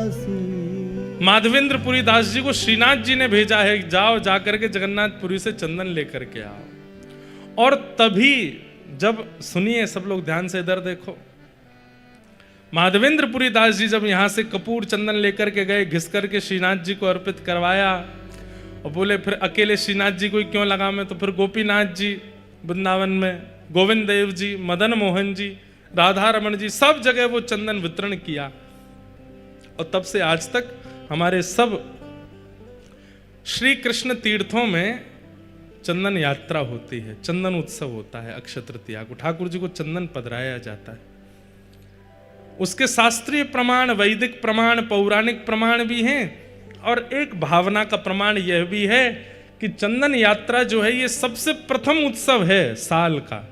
दासी। माधवेंद्रपुरी दास जी को श्रीनाथ जी ने भेजा है, जाओ जाकर के जगन्नाथपुरी से चंदन लेकर के आओ। और तभी जब सुनिए सब लोग ध्यान से, इधर देखो, माधवेंद्रपुरी दास जी जब यहां से कपूर चंदन लेकर के गए, घिस करके श्रीनाथ जी को अर्पित करवाया और बोले फिर अकेले श्रीनाथ जी को ही क्यों लगा मैं, तो फिर गोपीनाथ जी वृंदावन में, गोविंद देव जी, मदन मोहन जी, राधा रमन जी, सब जगह वो चंदन वितरण किया। और तब से आज तक हमारे सब श्री कृष्ण तीर्थों में चंदन यात्रा होती है, चंदन उत्सव होता है। अक्षय तृतीया को ठाकुर जी को चंदन पधराया जाता है। उसके शास्त्रीय प्रमाण, वैदिक प्रमाण, पौराणिक प्रमाण भी हैं, और एक भावना का प्रमाण यह भी है कि चंदन यात्रा जो है ये सबसे प्रथम उत्सव है साल का।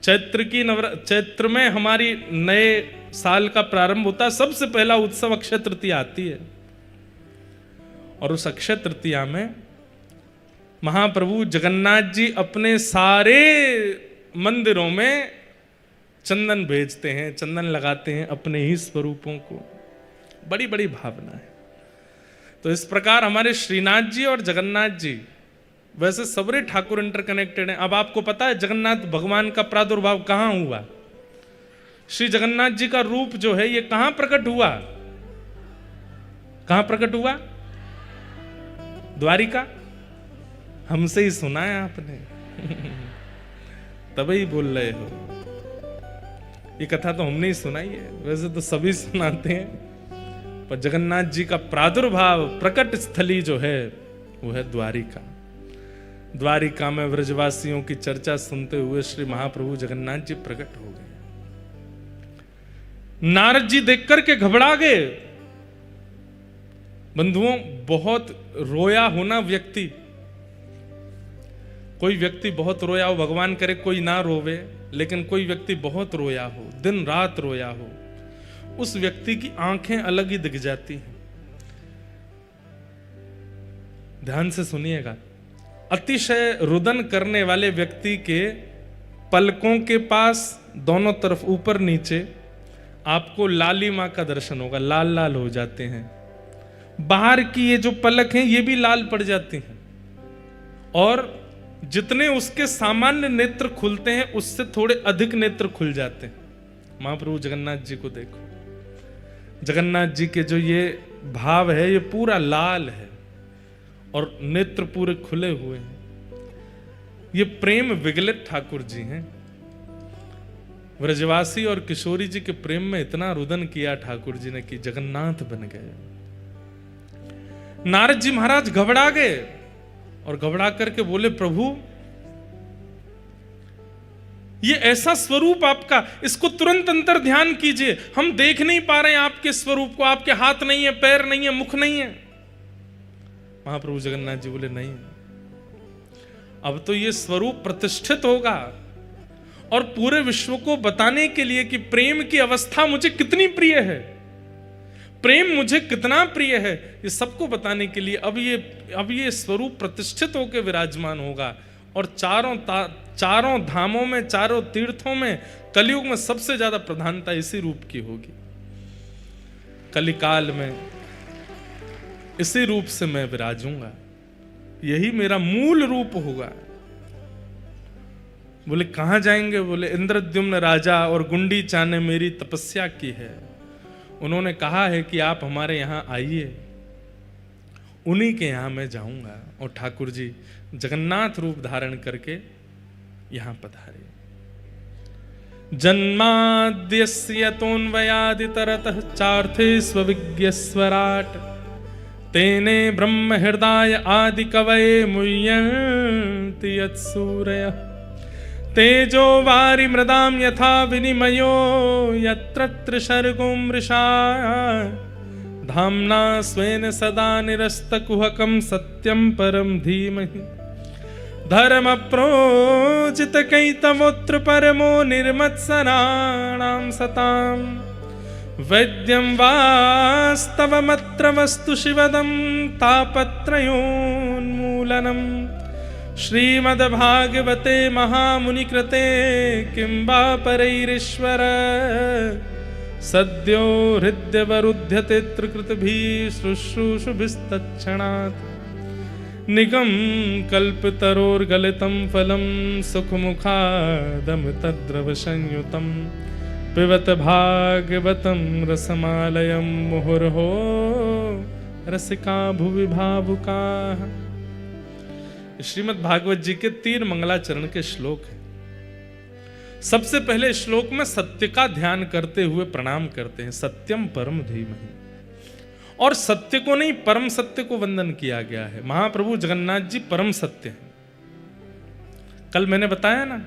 चैत्र में हमारी नए साल का प्रारंभ होता है, सबसे पहला उत्सव अक्षय तृतीया आती है। और उस अक्षय तृतीया में महाप्रभु जगन्नाथ जी अपने सारे मंदिरों में चंदन भेजते हैं, चंदन लगाते हैं अपने ही स्वरूपों को। बड़ी बड़ी भावना है। तो इस प्रकार हमारे श्रीनाथ जी और जगन्नाथ जी, वैसे सबरे ठाकुर इंटरकनेक्टेड हैं। अब आपको पता है जगन्नाथ भगवान का प्रादुर्भाव कहां हुआ? श्री जगन्नाथ जी का रूप जो है ये कहां प्रकट हुआ? कहां प्रकट हुआ? द्वारिका। हमसे ही सुना है आपने तभी बोल रहे हो। ये कथा तो हमने ही सुनाई है, वैसे तो सभी सुनाते हैं, पर जगन्नाथ जी का प्रादुर्भाव प्रकट स्थली जो है वो है द्वारिका। द्वारिका में व्रजवासियों की चर्चा सुनते हुए श्री महाप्रभु जगन्नाथ जी प्रकट हो गए। नारद जी देख करके घबरा गए। बंधुओं, बहुत रोया होना व्यक्ति, कोई व्यक्ति बहुत रोया हो, भगवान करे कोई ना रोवे, लेकिन कोई व्यक्ति बहुत रोया हो, दिन रात रोया हो, उस व्यक्ति की आंखें अलग ही दिख जाती हैं। ध्यान से सुनिएगा। अतिशय रुदन करने वाले व्यक्ति के पलकों के पास दोनों तरफ ऊपर नीचे आपको लालिमा का दर्शन होगा, लाल लाल हो जाते हैं। बाहर की ये जो पलक हैं ये भी लाल पड़ जाती हैं, और जितने उसके सामान्य नेत्र खुलते हैं उससे थोड़े अधिक नेत्र खुल जाते हैं। महाप्रभु जगन्नाथ जी को देखो, जगन्नाथ जी के जो ये भाव है ये पूरा लाल है और नेत्र पूरे खुले हुए हैं। ये प्रेम विगलित ठाकुर जी हैं। व्रजवासी और किशोरी जी के प्रेम में इतना रुदन किया ठाकुर जी ने कि जगन्नाथ बन गए। नारद जी महाराज घबरा गए और घबरा करके बोले, प्रभु ये ऐसा स्वरूप आपका, इसको तुरंत अंतर ध्यान कीजिए, हम देख नहीं पा रहे हैं आपके स्वरूप को, आपके हाथ नहीं है, पैर नहीं है, मुख नहीं है। महाप्रभु जगन्नाथ जी बोले, नहीं, अब तो ये स्वरूप प्रतिष्ठित होगा और पूरे विश्व को बताने के लिए कि प्रेम की अवस्था मुझे कितनी प्रिय है, प्रेम मुझे कितना प्रिय है, ये सबको बताने के लिए अब ये स्वरूप प्रतिष्ठित होकर विराजमान होगा। और चारों धामों में, चारों तीर्थों में, कलयुग में सबसे ज्यादा प्रधानता इसी रूप की होगी। कलिकाल में इसी रूप से मैं विराजूंगा, यही मेरा मूल रूप होगा। बोले कहां जाएंगे? बोले इंद्रद्युम्न राजा और गुंडीचा ने मेरी तपस्या की है, उन्होंने कहा है कि आप हमारे यहां आइए, उन्हीं के यहां मैं जाऊंगा। और ठाकुर जी जगन्नाथ रूप धारण करके यहां पधारे। जन्माद्यस्य तोन्वयादितरतः चार्थे स्वविज्ञस्वराट तेने ब्रह्म हृदय आदि कवये मुह्यन्ति यत्सूरयः तेजो वारि मृदां यथा विनिमयो यत्र त्रिसर्गो मृषा धाम्ना स्वेन सदा निरस्तकुहकं सत्यं परं धीमहि धर्म प्रोजित कैतवोत्र परमो निर्मत्सराणां सतां वैद्यं वास्तवमत्र वस्तु शिवदं तापत्रयोन्मूलनम् श्रीमद्भागवते महामुनिकृते किं वा परैरीश्वर सद्यो हृदयवरुध्यते त्रिकृतभी शुश्रूषुभिस्तत्क्षणात् निगम कल्पतरोर्गलितं फलं सुखमुखादम तद्रव संयुतं पिबत भागवतं रसमालयं मुहुर्हो रसिका भुवि भावुकाः। श्रीमद् भागवत जी के 3 मंगलाचरण के श्लोक हैं। सबसे पहले श्लोक में सत्य का ध्यान करते हुए प्रणाम करते हैं, सत्यम परम धीमहि। और सत्य को नहीं, परम सत्य को वंदन किया गया है। महाप्रभु जगन्नाथ जी परम सत्य हैं। कल मैंने बताया ना,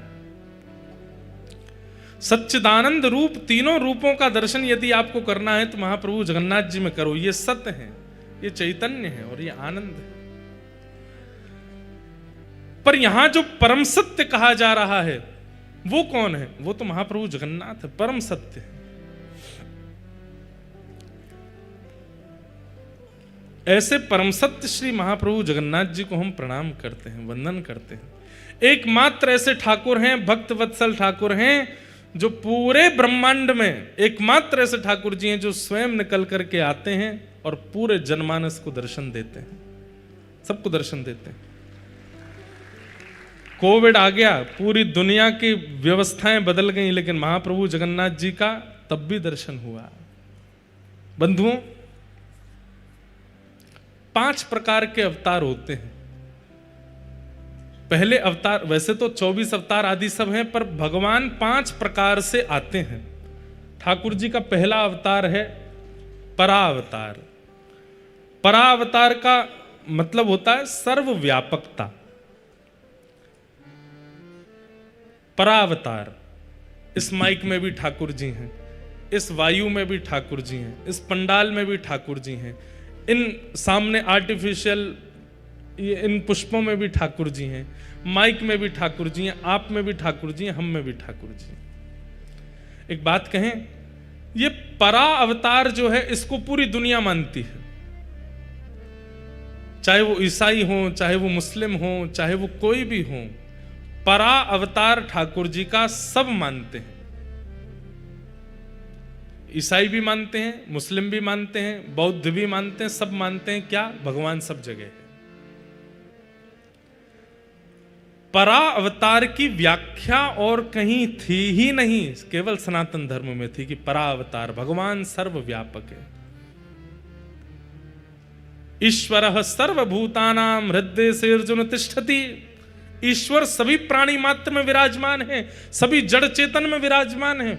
सच्चिदानंद रूप, तीनों रूपों का दर्शन यदि आपको करना है तो महाप्रभु जगन्नाथ जी में करो। ये सत्य है, ये चैतन्य है और ये आनंद है। पर यहां जो परम सत्य कहा जा रहा है वो कौन है? वो तो महाप्रभु जगन्नाथ है, परम सत्य है। ऐसे परम सत्य श्री महाप्रभु जगन्नाथ जी को हम प्रणाम करते हैं, वंदन करते हैं। एकमात्र ऐसे ठाकुर हैं, भक्त वत्सल ठाकुर हैं, जो पूरे ब्रह्मांड में एकमात्र ऐसे ठाकुर जी हैं जो स्वयं निकल करके आते हैं और पूरे जनमानस को दर्शन देते हैं, सबको दर्शन देते हैं। कोविड आ गया, पूरी दुनिया की व्यवस्थाएं बदल गई, लेकिन महाप्रभु जगन्नाथ जी का तब भी दर्शन हुआ। बंधुओं, 5 प्रकार के अवतार होते हैं। पहले अवतार, वैसे तो 24 अवतार आदि सब हैं, पर भगवान 5 प्रकार से आते हैं। ठाकुर जी का पहला अवतार है परावतार। परावतार का मतलब होता है सर्वव्यापकता। परावतार, इस माइक में भी ठाकुर जी हैं, इस वायु में भी ठाकुर जी हैं, इस पंडाल में भी ठाकुर जी हैं, इन सामने आर्टिफिशियल इन पुष्पों में भी ठाकुर जी हैं, माइक में भी ठाकुर जी हैं, आप में भी ठाकुर जी हैं, हम में भी ठाकुर जी हैं। एक बात कहें, ये परा अवतार जो है इसको पूरी दुनिया मानती है। चाहे वो ईसाई हो, चाहे वो मुस्लिम हो, चाहे वो कोई भी हो, परा अवतार ठाकुर जी का सब मानते हैं। ईसाई भी मानते हैं, मुस्लिम भी मानते हैं, बौद्ध भी मानते हैं, सब मानते हैं क्या? भगवान सब जगह है। परा अवतार की व्याख्या और कहीं थी ही नहीं, केवल सनातन धर्म में थी कि परा अवतार भगवान सर्वव्यापक है। ईश्वरः सर्वभूतानां हृदय से अर्जुन तिष्ठति। ईश्वर सभी प्राणी मात्र में विराजमान है, सभी जड़ चेतन में विराजमान है।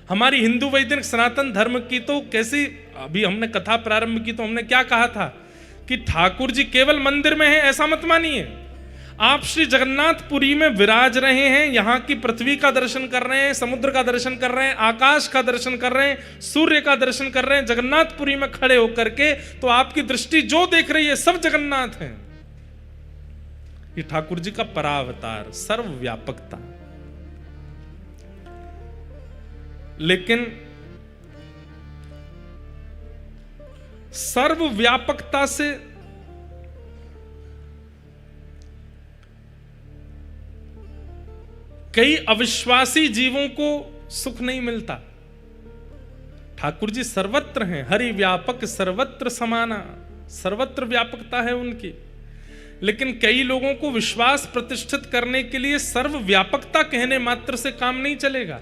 हमारी हिंदू वैदिक सनातन धर्म की तो कैसी, अभी हमने कथा प्रारंभ की तो हमने क्या कहा था कि ठाकुर जी केवल मंदिर में हैं, ऐसा मत मानिए। आप श्री जगन्नाथपुरी में विराज रहे हैं, यहाँ की पृथ्वी का दर्शन कर रहे हैं, समुद्र का दर्शन कर रहे हैं, आकाश का दर्शन कर रहे हैं, सूर्य का दर्शन कर रहे हैं। जगन्नाथपुरी में खड़े होकर के तो आपकी दृष्टि जो देख रही है सब जगन्नाथ हैं। ये ठाकुर जी का परावतार, सर्वव्यापकता। लेकिन सर्वव्यापकता से कई अविश्वासी जीवों को सुख नहीं मिलता। ठाकुर जी सर्वत्र हैं, हरि व्यापक सर्वत्र समाना, सर्वत्र व्यापकता है उनकी। लेकिन कई लोगों को विश्वास प्रतिष्ठित करने के लिए सर्वव्यापकता कहने मात्र से काम नहीं चलेगा।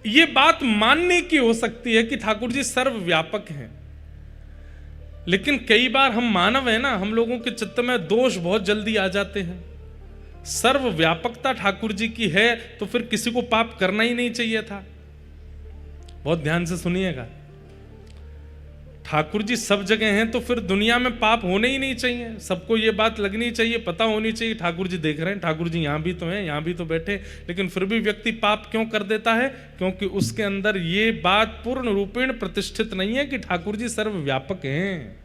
यह बात मानने की हो सकती है कि ठाकुर जी सर्वव्यापक हैं, लेकिन कई बार हम मानव हैं ना, हम लोगों के चित्त में दोष बहुत जल्दी आ जाते हैं। सर्वव्यापकता ठाकुर जी की है तो फिर किसी को पाप करना ही नहीं चाहिए था। बहुत ध्यान से सुनिएगा, ठाकुर जी सब जगह हैं तो फिर दुनिया में पाप होने ही नहीं चाहिए। सबको ये बात लगनी चाहिए, पता होनी चाहिए ठाकुर जी देख रहे हैं, ठाकुर जी यहाँ भी तो हैं, यहाँ भी तो बैठे, लेकिन फिर भी व्यक्ति पाप क्यों कर देता है? क्योंकि उसके अंदर ये बात पूर्ण रूपेण प्रतिष्ठित नहीं है कि ठाकुर जी सर्वव्यापक हैं।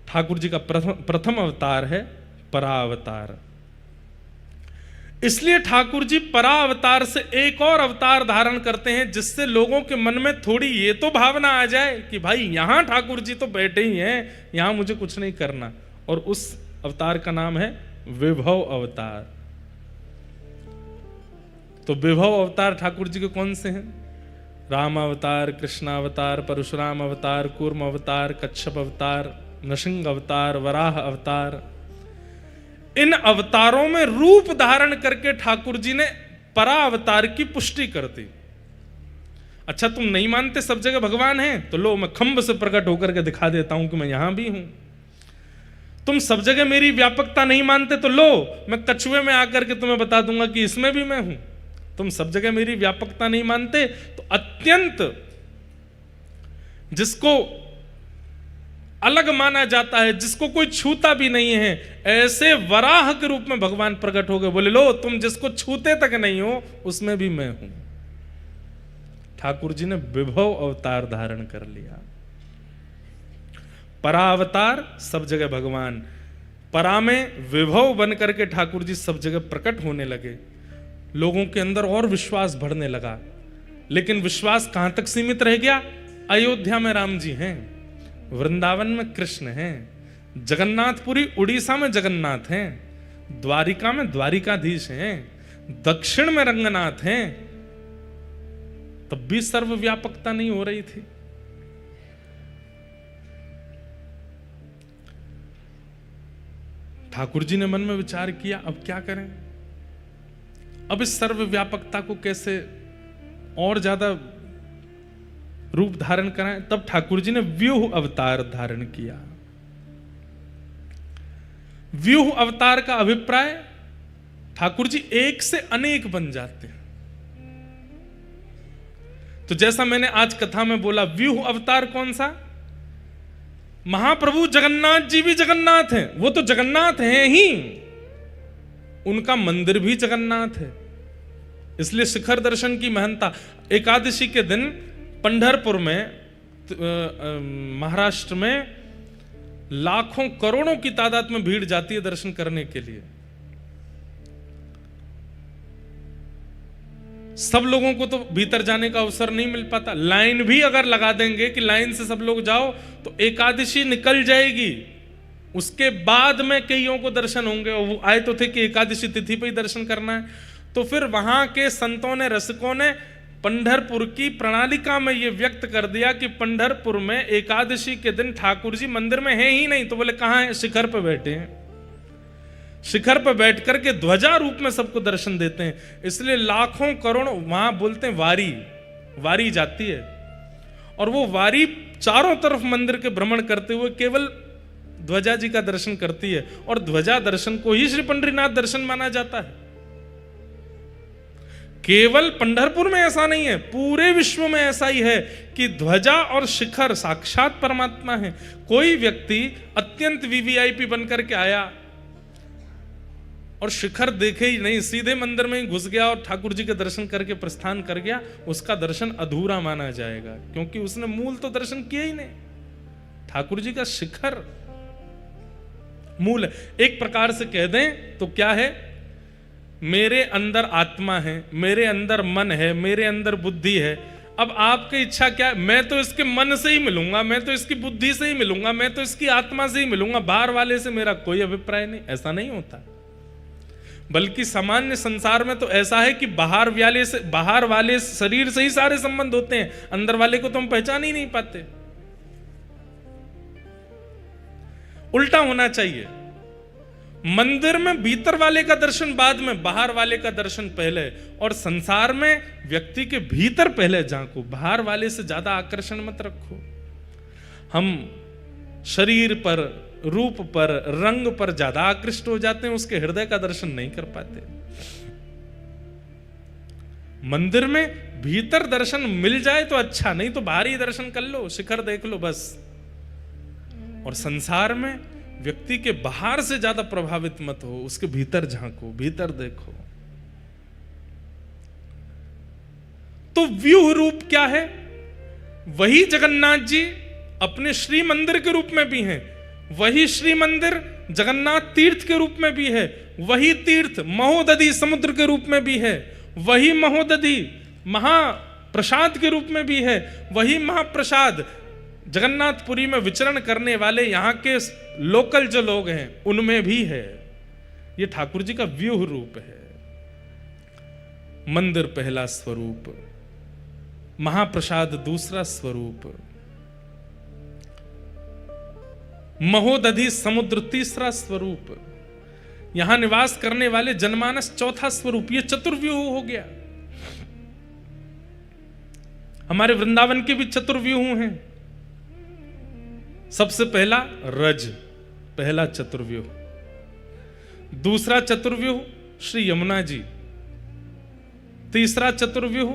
ठाकुर जी का प्रथम अवतार है परावतार। इसलिए ठाकुर जी परावतार से एक और अवतार धारण करते हैं, जिससे लोगों के मन में थोड़ी ये तो भावना आ जाए कि भाई यहां ठाकुर जी तो बैठे ही हैं, यहां मुझे कुछ नहीं करना। और उस अवतार का नाम है विभव अवतार। तो विभव अवतार ठाकुर जी के कौन से हैं? राम अवतार, कृष्ण अवतार, परशुराम अवतार, कूर्म अवतार, कच्छप अवतार, नृसिंह अवतार, वराह अवतार। इन अवतारों में रूप धारण करके ठाकुर जी ने परावतार की पुष्टि कर दी। अच्छा, तुम नहीं मानते सब जगह भगवान है, तो लो मैं खंभ से प्रकट होकर के दिखा देता हूं कि मैं यहां भी हूं। तुम सब जगह मेरी व्यापकता नहीं मानते, तो लो मैं कछुए में आकर के तुम्हें बता दूंगा कि इसमें भी मैं हूं। तुम सब जगह मेरी व्यापकता नहीं मानते, तो अत्यंत जिसको अलग माना जाता है, जिसको कोई छूता भी नहीं है, ऐसे वराह के रूप में भगवान प्रकट हो गए। बोले लो तुम जिसको छूते तक नहीं हो उसमें भी मैं हूं। ठाकुर जी ने विभव अवतार धारण कर लिया। परावतार सब जगह भगवान, परा में विभव बन करके ठाकुर जी सब जगह प्रकट होने लगे। लोगों के अंदर और विश्वास बढ़ने लगा। लेकिन विश्वास कहां तक सीमित रह गया? अयोध्या में राम जी हैं, वृंदावन में कृष्ण हैं, जगन्नाथपुरी उड़ीसा में जगन्नाथ हैं, द्वारिका में द्वारिकाधीश हैं, दक्षिण में रंगनाथ हैं, तब भी सर्वव्यापकता नहीं हो रही थी। ठाकुर जी ने मन में विचार किया, अब क्या करें? अब इस सर्वव्यापकता को कैसे और ज्यादा रूप धारण कराएं? तब ठाकुर जी ने व्यूह अवतार धारण किया। व्यूह अवतार का अभिप्राय, ठाकुर जी एक से अनेक बन जाते हैं। तो जैसा मैंने आज कथा में बोला, व्यूह अवतार कौन सा? महाप्रभु जगन्नाथ जी भी जगन्नाथ हैं, वो तो जगन्नाथ हैं ही, उनका मंदिर भी जगन्नाथ है। इसलिए शिखर दर्शन की महत्ता। एकादशी के दिन पंढरपुर में, महाराष्ट्र में लाखों करोड़ों की तादाद में भीड़ जाती है दर्शन करने के लिए। सब लोगों को तो भीतर जाने का अवसर नहीं मिल पाता। लाइन भी अगर लगा देंगे कि लाइन से सब लोग जाओ, तो एकादशी निकल जाएगी, उसके बाद में कईयों को दर्शन होंगे। और वो आए तो थे कि एकादशी तिथि पे ही दर्शन करना है। तो फिर वहां के संतों ने, रसिकों ने पंढरपुर की प्रणालिका में ये व्यक्त कर दिया कि पंढरपुर में एकादशी के दिन ठाकुर जी मंदिर में है ही नहीं। तो बोले कहां है? शिखर पे बैठे हैं। शिखर पर बैठ करके ध्वजा रूप में सबको दर्शन देते हैं। इसलिए लाखों करोड़ों, वहां बोलते हैं वारी, वारी जाती है, और वो वारी चारों तरफ मंदिर के भ्रमण करते हुए केवल ध्वजा जी का दर्शन करती है। और ध्वजा दर्शन को ही श्री पंढरीनाथ दर्शन माना जाता है। केवल पंढरपुर में ऐसा नहीं है, पूरे विश्व में ऐसा ही है कि ध्वजा और शिखर साक्षात परमात्मा है। कोई व्यक्ति अत्यंत वीवीआईपी बनकर के आया और शिखर देखे ही नहीं, सीधे मंदिर में ही घुस गया और ठाकुर जी के दर्शन करके प्रस्थान कर गया, उसका दर्शन अधूरा माना जाएगा, क्योंकि उसने मूल तो दर्शन किया ही नहीं। ठाकुर जी का शिखर मूल है। एक प्रकार से कह दें तो क्या है? मेरे अंदर आत्मा है, मेरे अंदर मन है, मेरे अंदर बुद्धि है। अब आपकी इच्छा क्या है? मैं तो इसके मन से ही मिलूंगा, मैं तो इसकी बुद्धि से ही मिलूंगा, मैं तो इसकी आत्मा से ही मिलूंगा, बाहर वाले से मेरा कोई अभिप्राय नहीं। ऐसा नहीं होता। बल्कि सामान्य संसार में तो ऐसा है कि बाहर वाले शरीर से ही सारे संबंध होते हैं, अंदर वाले को तो हम पहचान ही नहीं पाते। उल्टा होना चाहिए। मंदिर में भीतर वाले का दर्शन बाद में, बाहर वाले का दर्शन पहले। और संसार में व्यक्ति के भीतर पहले झांको, बाहर वाले से ज्यादा आकर्षण मत रखो। हम शरीर पर, रूप पर, रंग पर ज्यादा आकृष्ट हो जाते हैं, उसके हृदय का दर्शन नहीं कर पाते। मंदिर में भीतर दर्शन मिल जाए तो अच्छा, नहीं तो बाहर ही दर्शन कर लो, शिखर देख लो बस। और संसार में व्यक्ति के बाहर से ज्यादा प्रभावित मत हो, उसके भीतर झांको, भीतर देखो। तो व्यूह रूप क्या है? वही जगन्नाथ जी अपने श्री मंदिर के रूप में भी हैं, वही श्री मंदिर जगन्नाथ तीर्थ के रूप में भी है, वही तीर्थ महोदधि समुद्र के रूप में भी है, वही महोदधि महाप्रसाद के रूप में भी है, वही महाप्रसाद जगन्नाथपुरी में विचरण करने वाले यहाँ के लोकल जो लोग हैं उनमें भी है। ये ठाकुर जी का व्यूह रूप है। मंदिर पहला स्वरूप, महाप्रसाद दूसरा स्वरूप, महोदधि समुद्र तीसरा स्वरूप, यहां निवास करने वाले जनमानस चौथा स्वरूप। ये चतुर्व्यूह हो गया। हमारे वृंदावन के भी चतुर्व्यूह हैं। सबसे पहला रज, पहला चतुर्व्यूह। दूसरा चतुर्व्यूह श्री यमुना जी। तीसरा चतुर्व्यूह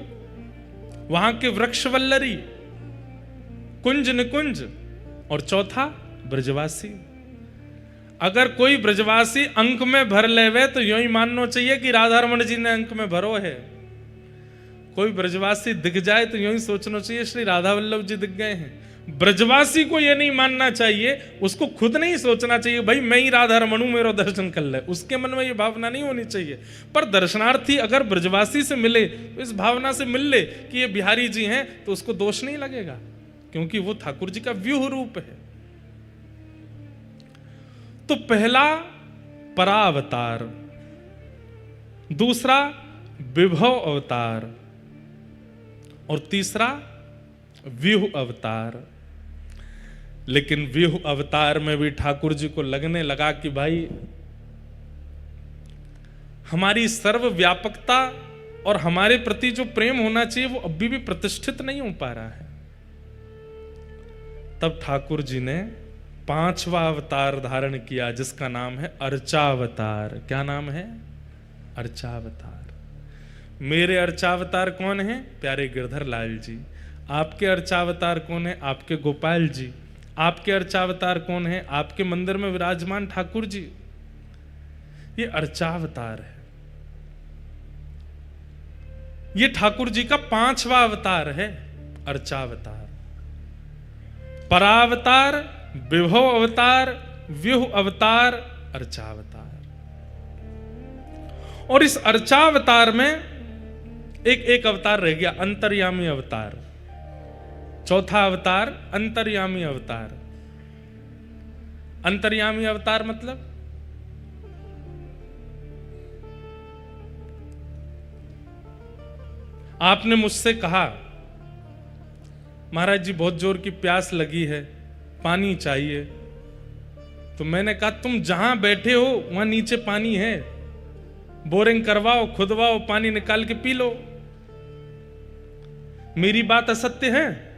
वहां के वृक्षवल्लरी, कुंज निकुंज। और चौथा ब्रजवासी। अगर कोई ब्रजवासी अंक में भर लेवे तो यूं ही मानना चाहिए कि राधा रमण जी ने अंक में भरो है। कोई ब्रजवासी दिख जाए तो यूं ही सोचना चाहिए श्री राधा वल्लभ जी दिख गए हैं। ब्रजवासी को यह नहीं मानना चाहिए, उसको खुद नहीं सोचना चाहिए भाई मैं ही राधा रमण हूं, मेरा दर्शन कर ले। उसके मन में यह भावना नहीं होनी चाहिए। पर दर्शनार्थी अगर ब्रजवासी से मिले तो इस भावना से मिल ले कि ये बिहारी जी हैं, तो उसको दोष नहीं लगेगा, क्योंकि वो ठाकुर जी का व्यूह रूप है। तो पहला परावतार, दूसरा विभव अवतार और तीसरा व्यूह अवतार। लेकिन व्यूह अवतार में भी ठाकुर जी को लगने लगा कि भाई हमारी सर्वव्यापकता और हमारे प्रति जो प्रेम होना चाहिए वो अभी भी प्रतिष्ठित नहीं हो पा रहा है। तब ठाकुर जी ने पांचवा अवतार धारण किया, जिसका नाम है अर्चावतार। क्या नाम है? अर्चावतार। मेरे अर्चावतार कौन है? प्यारे गिरधर लाल जी। आपके अर्चावतार कौन है? आपके गोपाल जी। आपके अर्चावतार कौन है? आपके मंदिर में विराजमान ठाकुर जी। ये अर्चावतार है। ये ठाकुर जी का पांचवा अवतार है, अर्चावतार। परावतार, विभव अवतार, व्यूह अवतार, अर्चावतार। और इस अर्चावतार में एक अवतार रह गया, अंतर्यामी अवतार। चौथा अवतार अंतर्यामी अवतार। अंतर्यामी अवतार मतलब आपने मुझसे कहा महाराज जी बहुत जोर की प्यास लगी है, पानी चाहिए। तो मैंने कहा तुम जहां बैठे हो वहां नीचे पानी है, बोरिंग करवाओ, खुदवाओ, पानी निकाल के पी लो। मेरी बात असत्य है?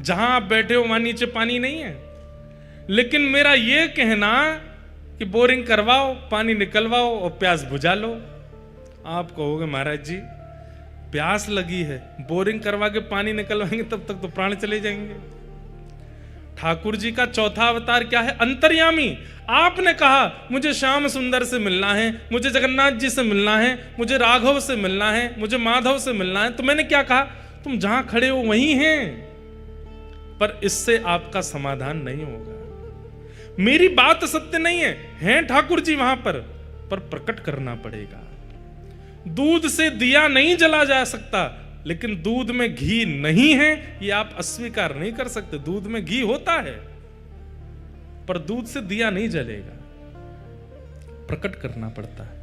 जहां आप बैठे हो वहां नीचे पानी नहीं है, लेकिन मेरा यह कहना कि बोरिंग करवाओ, पानी निकलवाओ और प्यास बुझा लो। आप कहोगे महाराज जी प्यास लगी है, बोरिंग करवा के पानी निकलवाएंगे तब तक तो प्राण चले जाएंगे। ठाकुर जी का चौथा अवतार क्या है? अंतर्यामी। आपने कहा मुझे श्याम सुंदर से मिलना है, मुझे जगन्नाथ जी से मिलना है, मुझे राघव से मिलना है, मुझे माधव से मिलना है। तो मैंने क्या कहा? तुम जहां खड़े हो वहीं हैं, पर इससे आपका समाधान नहीं होगा। मेरी बात सत्य नहीं है ठाकुर जी वहां पर प्रकट करना पड़ेगा। दूध से दिया नहीं जला जा सकता, लेकिन दूध में घी नहीं है ये आप अस्वीकार नहीं कर सकते। दूध में घी होता है, पर दूध से दिया नहीं जलेगा, प्रकट करना पड़ता है।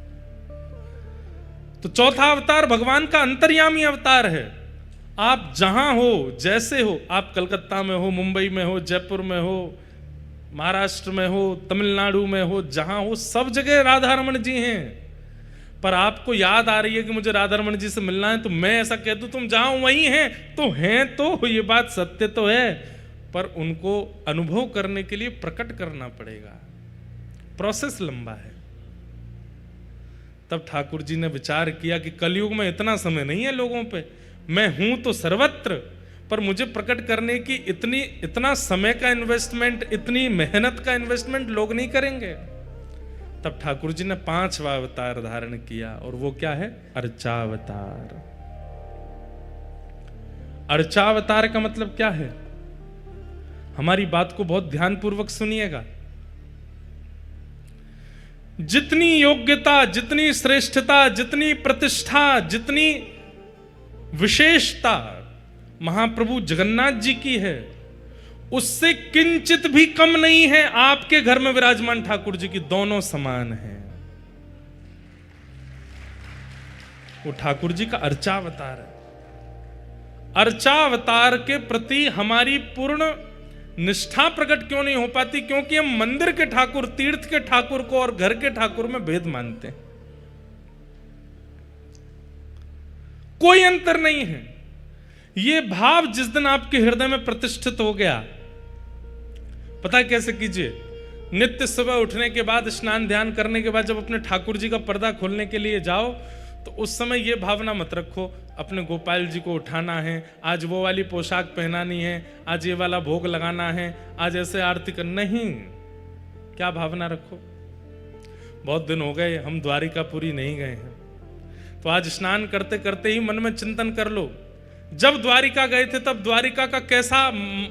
तो चौथा अवतार भगवान का अंतर्यामी अवतार है। आप जहां हो, जैसे हो, आप कलकत्ता में हो, मुंबई में हो, जयपुर में हो, महाराष्ट्र में हो, तमिलनाडु में हो, जहां हो सब जगह राधा रमण जी हैं। पर आपको याद आ रही है कि मुझे राधा रमण जी से मिलना है, तो मैं ऐसा कह दूं तुम जहां वहीं हैं, तो हैं, तो ये बात सत्य तो है, पर उनको अनुभव करने के लिए प्रकट करना पड़ेगा। प्रोसेस लंबा है। तब ठाकुर जी ने विचार किया कि कलयुग में इतना समय नहीं है लोगों पे, मैं हूं तो सर्वत्र, पर मुझे प्रकट करने की इतना समय का इन्वेस्टमेंट, इतनी मेहनत का इन्वेस्टमेंट लोग नहीं करेंगे। तब ठाकुर जी ने पांचवा अवतार धारण किया, और वो क्या है? अर्चावतार। अर्चावतार का मतलब क्या है? हमारी बात को बहुत ध्यानपूर्वक सुनिएगा। जितनी योग्यता, जितनी श्रेष्ठता, जितनी प्रतिष्ठा, जितनी विशेषता महाप्रभु जगन्नाथ जी की है, उससे किंचित भी कम नहीं है आपके घर में विराजमान ठाकुर जी की। दोनों समान हैं। वो ठाकुर जी का अर्चावतार है। अर्चावतार के प्रति हमारी पूर्ण निष्ठा प्रकट क्यों नहीं हो पाती? क्योंकि हम मंदिर के ठाकुर, तीर्थ के ठाकुर को और घर के ठाकुर में भेद मानते हैं। कोई अंतर नहीं है। यह भाव जिस दिन आपके हृदय में प्रतिष्ठित हो गया, पता है कैसे कीजिए? नित्य सुबह उठने के बाद, स्नान ध्यान करने के बाद जब अपने ठाकुर जी का पर्दा खोलने के लिए जाओ, तो उस समय यह भावना मत रखो अपने गोपाल जी को उठाना है, आज वो वाली पोशाक पहनानी है, आज ये वाला भोग लगाना है, आज ऐसे आरती कर, नहीं। क्या भावना रखो? बहुत दिन हो गए हम द्वारिकापुरी नहीं गए हैं, तो आज स्नान करते करते ही मन में चिंतन कर लो, जब द्वारिका गए थे तब द्वारिका का कैसा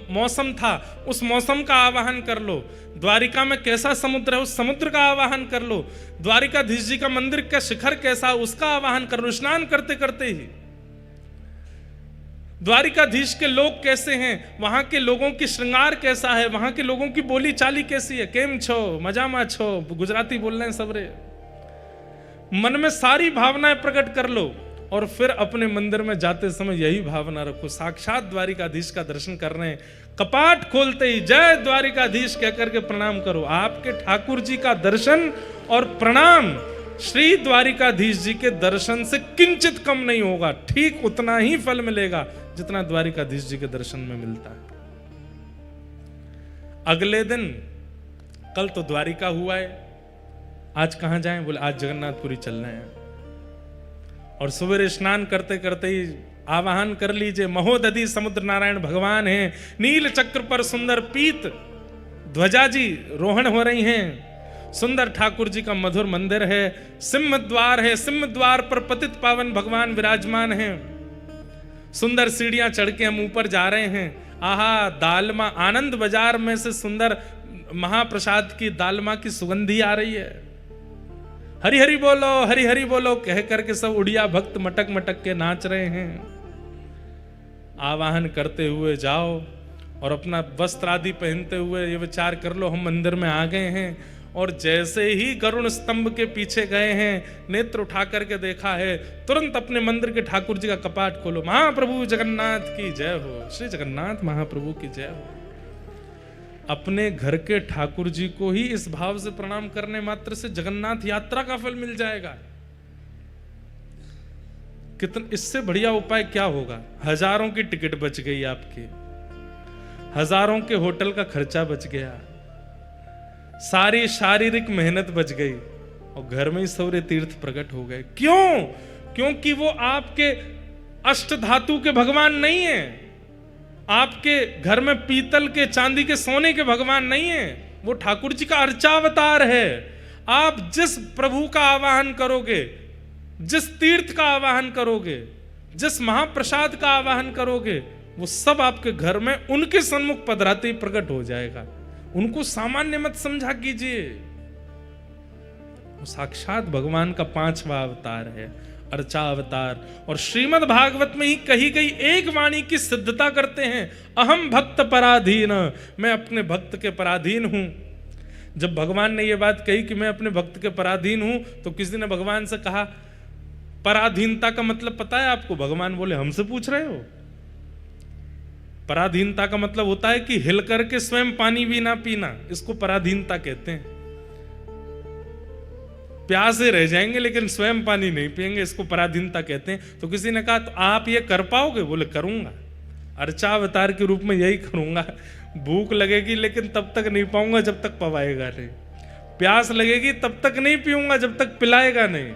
मौसम था, उस मौसम का आवाहन कर लो। द्वारिका में कैसा समुद्र है, उस समुद्र का आवाहन कर लो। द्वारिकाधीश जी का मंदिर का शिखर कैसा, उसका आवाहन कर लो स्नान करते करते ही। द्वारिकाधीश के लोग कैसे हैं, वहां के लोगों की श्रृंगार कैसा है, वहां के लोगों की बोली चाली कैसी है, केम छो, मजामा छो, गुजराती बोल रहे हैं सबरे। मन में सारी भावनाएं प्रकट कर लो और फिर अपने मंदिर में जाते समय यही भावना रखो, साक्षात द्वारिकाधीश का दर्शन कर रहे हैं, कपाट खोलते ही जय द्वारिकाधीश कहकर के प्रणाम करो। आपके ठाकुर जी का दर्शन और प्रणाम श्री द्वारिकाधीश जी के दर्शन से किंचित कम नहीं होगा, ठीक उतना ही फल मिलेगा जितना द्वारिकाधीश जी के दर्शन में मिलता है। अगले दिन, कल तो द्वारिका हुआ है, आज कहां जाएं? बोले आज जगन्नाथपुरी चल रहे हैं। और सवेरे स्नान करते करते ही आवाहन कर लीजिए, महोदधि समुद्र नारायण भगवान हैं, नील चक्र पर सुंदर पीत ध्वजा जी रोहण हो रही हैं, सुंदर ठाकुर जी का मधुर मंदिर है, सिंह द्वार है, सिंह द्वार पर पतित पावन भगवान विराजमान हैं, सुंदर सीढ़ियां चढ़ के हम ऊपर जा रहे हैं। आहा, दालमा, आनंद बाजार में से सुंदर महाप्रसाद की दालमा की सुगंधी आ रही है। हरि हरि बोलो, हरि हरि बोलो कह करके सब उड़िया भक्त मटक मटक के नाच रहे हैं। आवाहन करते हुए जाओ और अपना वस्त्र आदि पहनते हुए ये विचार कर लो, हम मंदिर में आ गए हैं। और जैसे ही गरुण स्तंभ के पीछे गए हैं, नेत्र उठा करके देखा है, तुरंत अपने मंदिर के ठाकुर जी का कपाट खोलो, महाप्रभु जगन्नाथ की जय हो, श्री जगन्नाथ महाप्रभु की जय हो। अपने घर के ठाकुर जी को ही इस भाव से प्रणाम करने मात्र से जगन्नाथ यात्रा का फल मिल जाएगा। कितना इससे बढ़िया उपाय क्या होगा? हजारों की टिकट बच गई आपकी, हजारों के होटल का खर्चा बच गया, सारी शारीरिक मेहनत बच गई और घर में ही सौर्य तीर्थ प्रकट हो गए। क्यों? क्योंकि वो आपके अष्ट धातु के भगवान नहीं है, आपके घर में पीतल के, चांदी के, सोने के भगवान नहीं है, वो ठाकुर जी का अर्चावतार है। आप जिस प्रभु का आवाहन करोगे, जिस तीर्थ का आवाहन करोगे, जिस महाप्रसाद का आवाहन करोगे, वो सब आपके घर में उनके सन्मुख पधराते ही प्रकट हो जाएगा। उनको सामान्य मत समझा कीजिए, वो साक्षात भगवान का 5वां अवतार है, अर्चावतार। और श्रीमद् भागवत में ही कही गई एक वाणी की सिद्धता करते हैं, अहम भक्त पराधीन, मैं अपने भक्त के पराधीन हूं। जब भगवान ने यह बात कही कि मैं अपने भक्त के पराधीन हूं, तो किसी ने भगवान से कहा, पराधीनता का मतलब पता है आपको? भगवान बोले, हमसे पूछ रहे हो? पराधीनता का मतलब होता है कि हिल करके स्वयं पानी भी ना पीना, इसको पराधीनता कहते हैं। प्यासे रह जाएंगे लेकिन स्वयं पानी नहीं पिएंगे, इसको पराधीनता कहते हैं। तो किसी ने कहा, तो आप ये कर पाओगे? बोले, करूंगा, अर्चावतार के रूप में यही करूंगा। भूख लगेगी लेकिन तब तक नहीं पाऊंगा जब तक पवाएगा नहीं, प्यास लगेगी तब तक नहीं पीऊंगा जब तक पिलाएगा नहीं,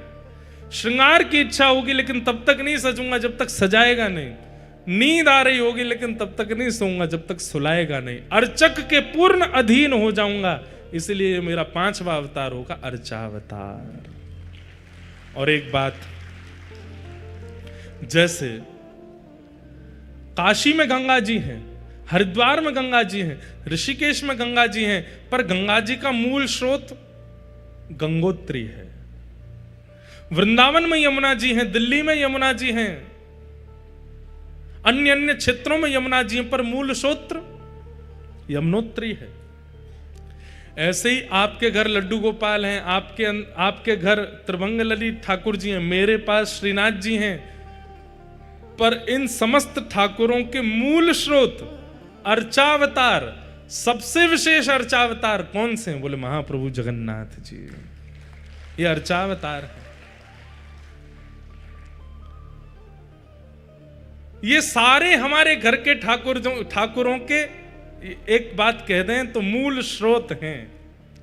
श्रृंगार की इच्छा होगी लेकिन तब तक नहीं सजूंगा जब तक सजाएगा नहीं, नींद आ रही होगी लेकिन तब तक नहीं सोऊंगा जब तक सुलाएगा नहीं, अर्चक के पूर्ण अधीन हो जाऊंगा। इसलिए मेरा 5वां अवतार होगा अर्चावतार। और एक बात, जैसे काशी में गंगा जी हैं, हरिद्वार में गंगा जी हैं, ऋषिकेश में गंगा जी हैं, पर गंगा जी का मूल स्रोत गंगोत्री है। वृंदावन में यमुना जी हैं, दिल्ली में यमुना जी हैं, अन्य अन्य क्षेत्रों में यमुना जी हैं, पर मूल स्रोत यमुनोत्री है। ऐसे ही आपके घर लड्डू गोपाल हैं, आपके घर त्रिभंग ललित ठाकुर जी हैं, मेरे पास श्रीनाथ जी हैं, पर इन समस्त ठाकुरों के मूल स्रोत अर्चावतार, सबसे विशेष अर्चावतार कौन से हैं? बोले महाप्रभु जगन्नाथ जी, ये अर्चावतार है। ये सारे हमारे घर के ठाकुरों के एक बात कह दें तो मूल स्रोत हैं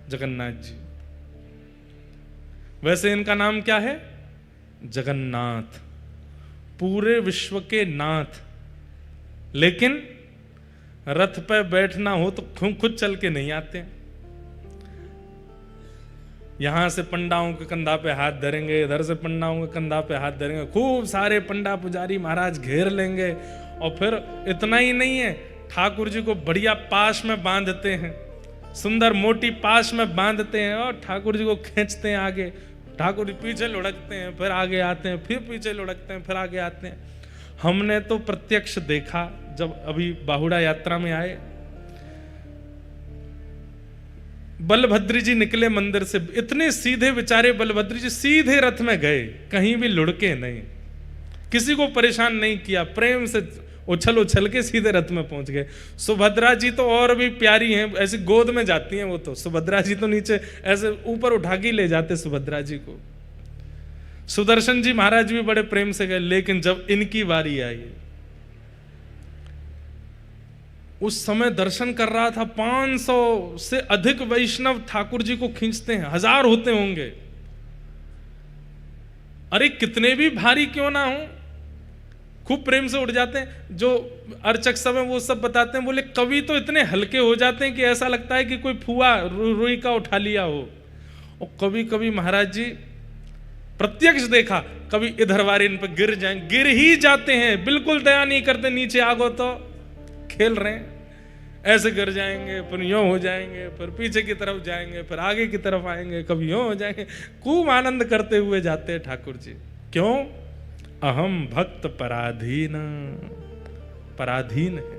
जगन्नाथ जी। वैसे इनका नाम क्या है? जगन्नाथ, पूरे विश्व के नाथ। लेकिन रथ पे बैठना हो तो खुद चल के नहीं आते। यहां से पंडाओं के कंधा पे हाथ धरेंगे, इधर से पंडाओं के कंधा पे हाथ धरेंगे, खूब सारे पंडा पुजारी महाराज घेर लेंगे। और फिर इतना ही नहीं है, ठाकुर जी को बढ़िया पाश में बांधते हैं, सुंदर मोटी पाश में बांधते हैं और ठाकुर जी को खींचते हैं आगे। ठाकुर जी पीछे लुढ़कते हैं, फिर आगे आते हैं, फिर पीछे लुढ़कते हैं, फिर आगे आते हैं। हमने तो प्रत्यक्ष देखा जब अभी बाहुड़ा यात्रा में आए, बलभद्र जी निकले मंदिर से, इतने सीधे बेचारे बलभद्र जी सीधे रथ में गए, कहीं भी लुढ़के नहीं, किसी को परेशान नहीं किया, प्रेम से उछल उछल के सीधे रथ में पहुंच गए। सुभद्रा जी तो और भी प्यारी हैं, ऐसी गोद में जाती हैं वो तो। सुभद्रा जी तो नीचे ऐसे ऊपर उठा के ले जाते सुभद्रा जी को। सुदर्शन जी महाराज भी बड़े प्रेम से गए। लेकिन जब इनकी बारी आई, उस समय दर्शन कर रहा था, 500 से अधिक वैष्णव ठाकुर जी को खींचते हैं, 1000 होते होंगे। अरे कितने भी भारी क्यों ना हो, खूब प्रेम से उठ जाते हैं। जो अर्चक सब है वो सब बताते हैं, बोले कभी तो इतने हल्के हो जाते हैं कि ऐसा लगता है कि कोई फुआ रुई का उठा लिया हो। और कभी कभी महाराज जी प्रत्यक्ष देखा, कभी इधर वारे इन पर गिर जाएं, गिर ही जाते हैं, बिल्कुल दया नहीं करते, नीचे आगो तो खेल रहे हैं, ऐसे गिर जाएंगे, फिर यूं हो जाएंगे, फिर पीछे की तरफ जाएंगे, फिर आगे की तरफ आएंगे, कभी यूं हो जाएंगे। खूब आनंद करते हुए जाते हैं ठाकुर जी। क्यों? अहम भक्त पराधीन, पराधीन है।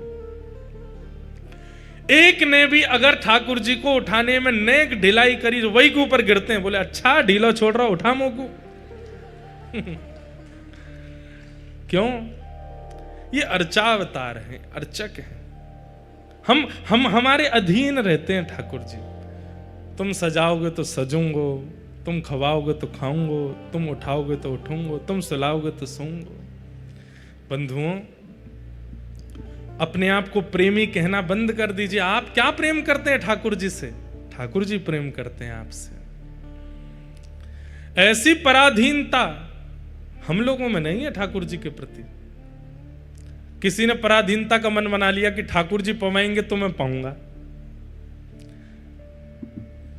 एक ने भी अगर ठाकुर जी को उठाने में नेक ढिलाई करी तो वही के ऊपर गिरते हैं। बोले अच्छा ढीलो छोड़ रहा, उठा मोकू। क्यों? ये अर्चावतार हैं, अर्चक हैं। हम हमारे अधीन रहते हैं ठाकुर जी। तुम सजाओगे तो सजूंगो, तुम खवाओगे तो खाऊंगो, तुम उठाओगे तो उठूंगो, तुम सुलाओगे तो सोऊंगो। बंधुओं, अपने आप को प्रेमी कहना बंद कर दीजिए। आप क्या प्रेम करते हैं ठाकुर जी से? ठाकुर जी प्रेम करते हैं आपसे। ऐसी पराधीनता हम लोगों में नहीं है ठाकुर जी के प्रति। किसी ने पराधीनता का मन बना लिया कि ठाकुर जी पवाएंगे तो मैं पाऊंगा।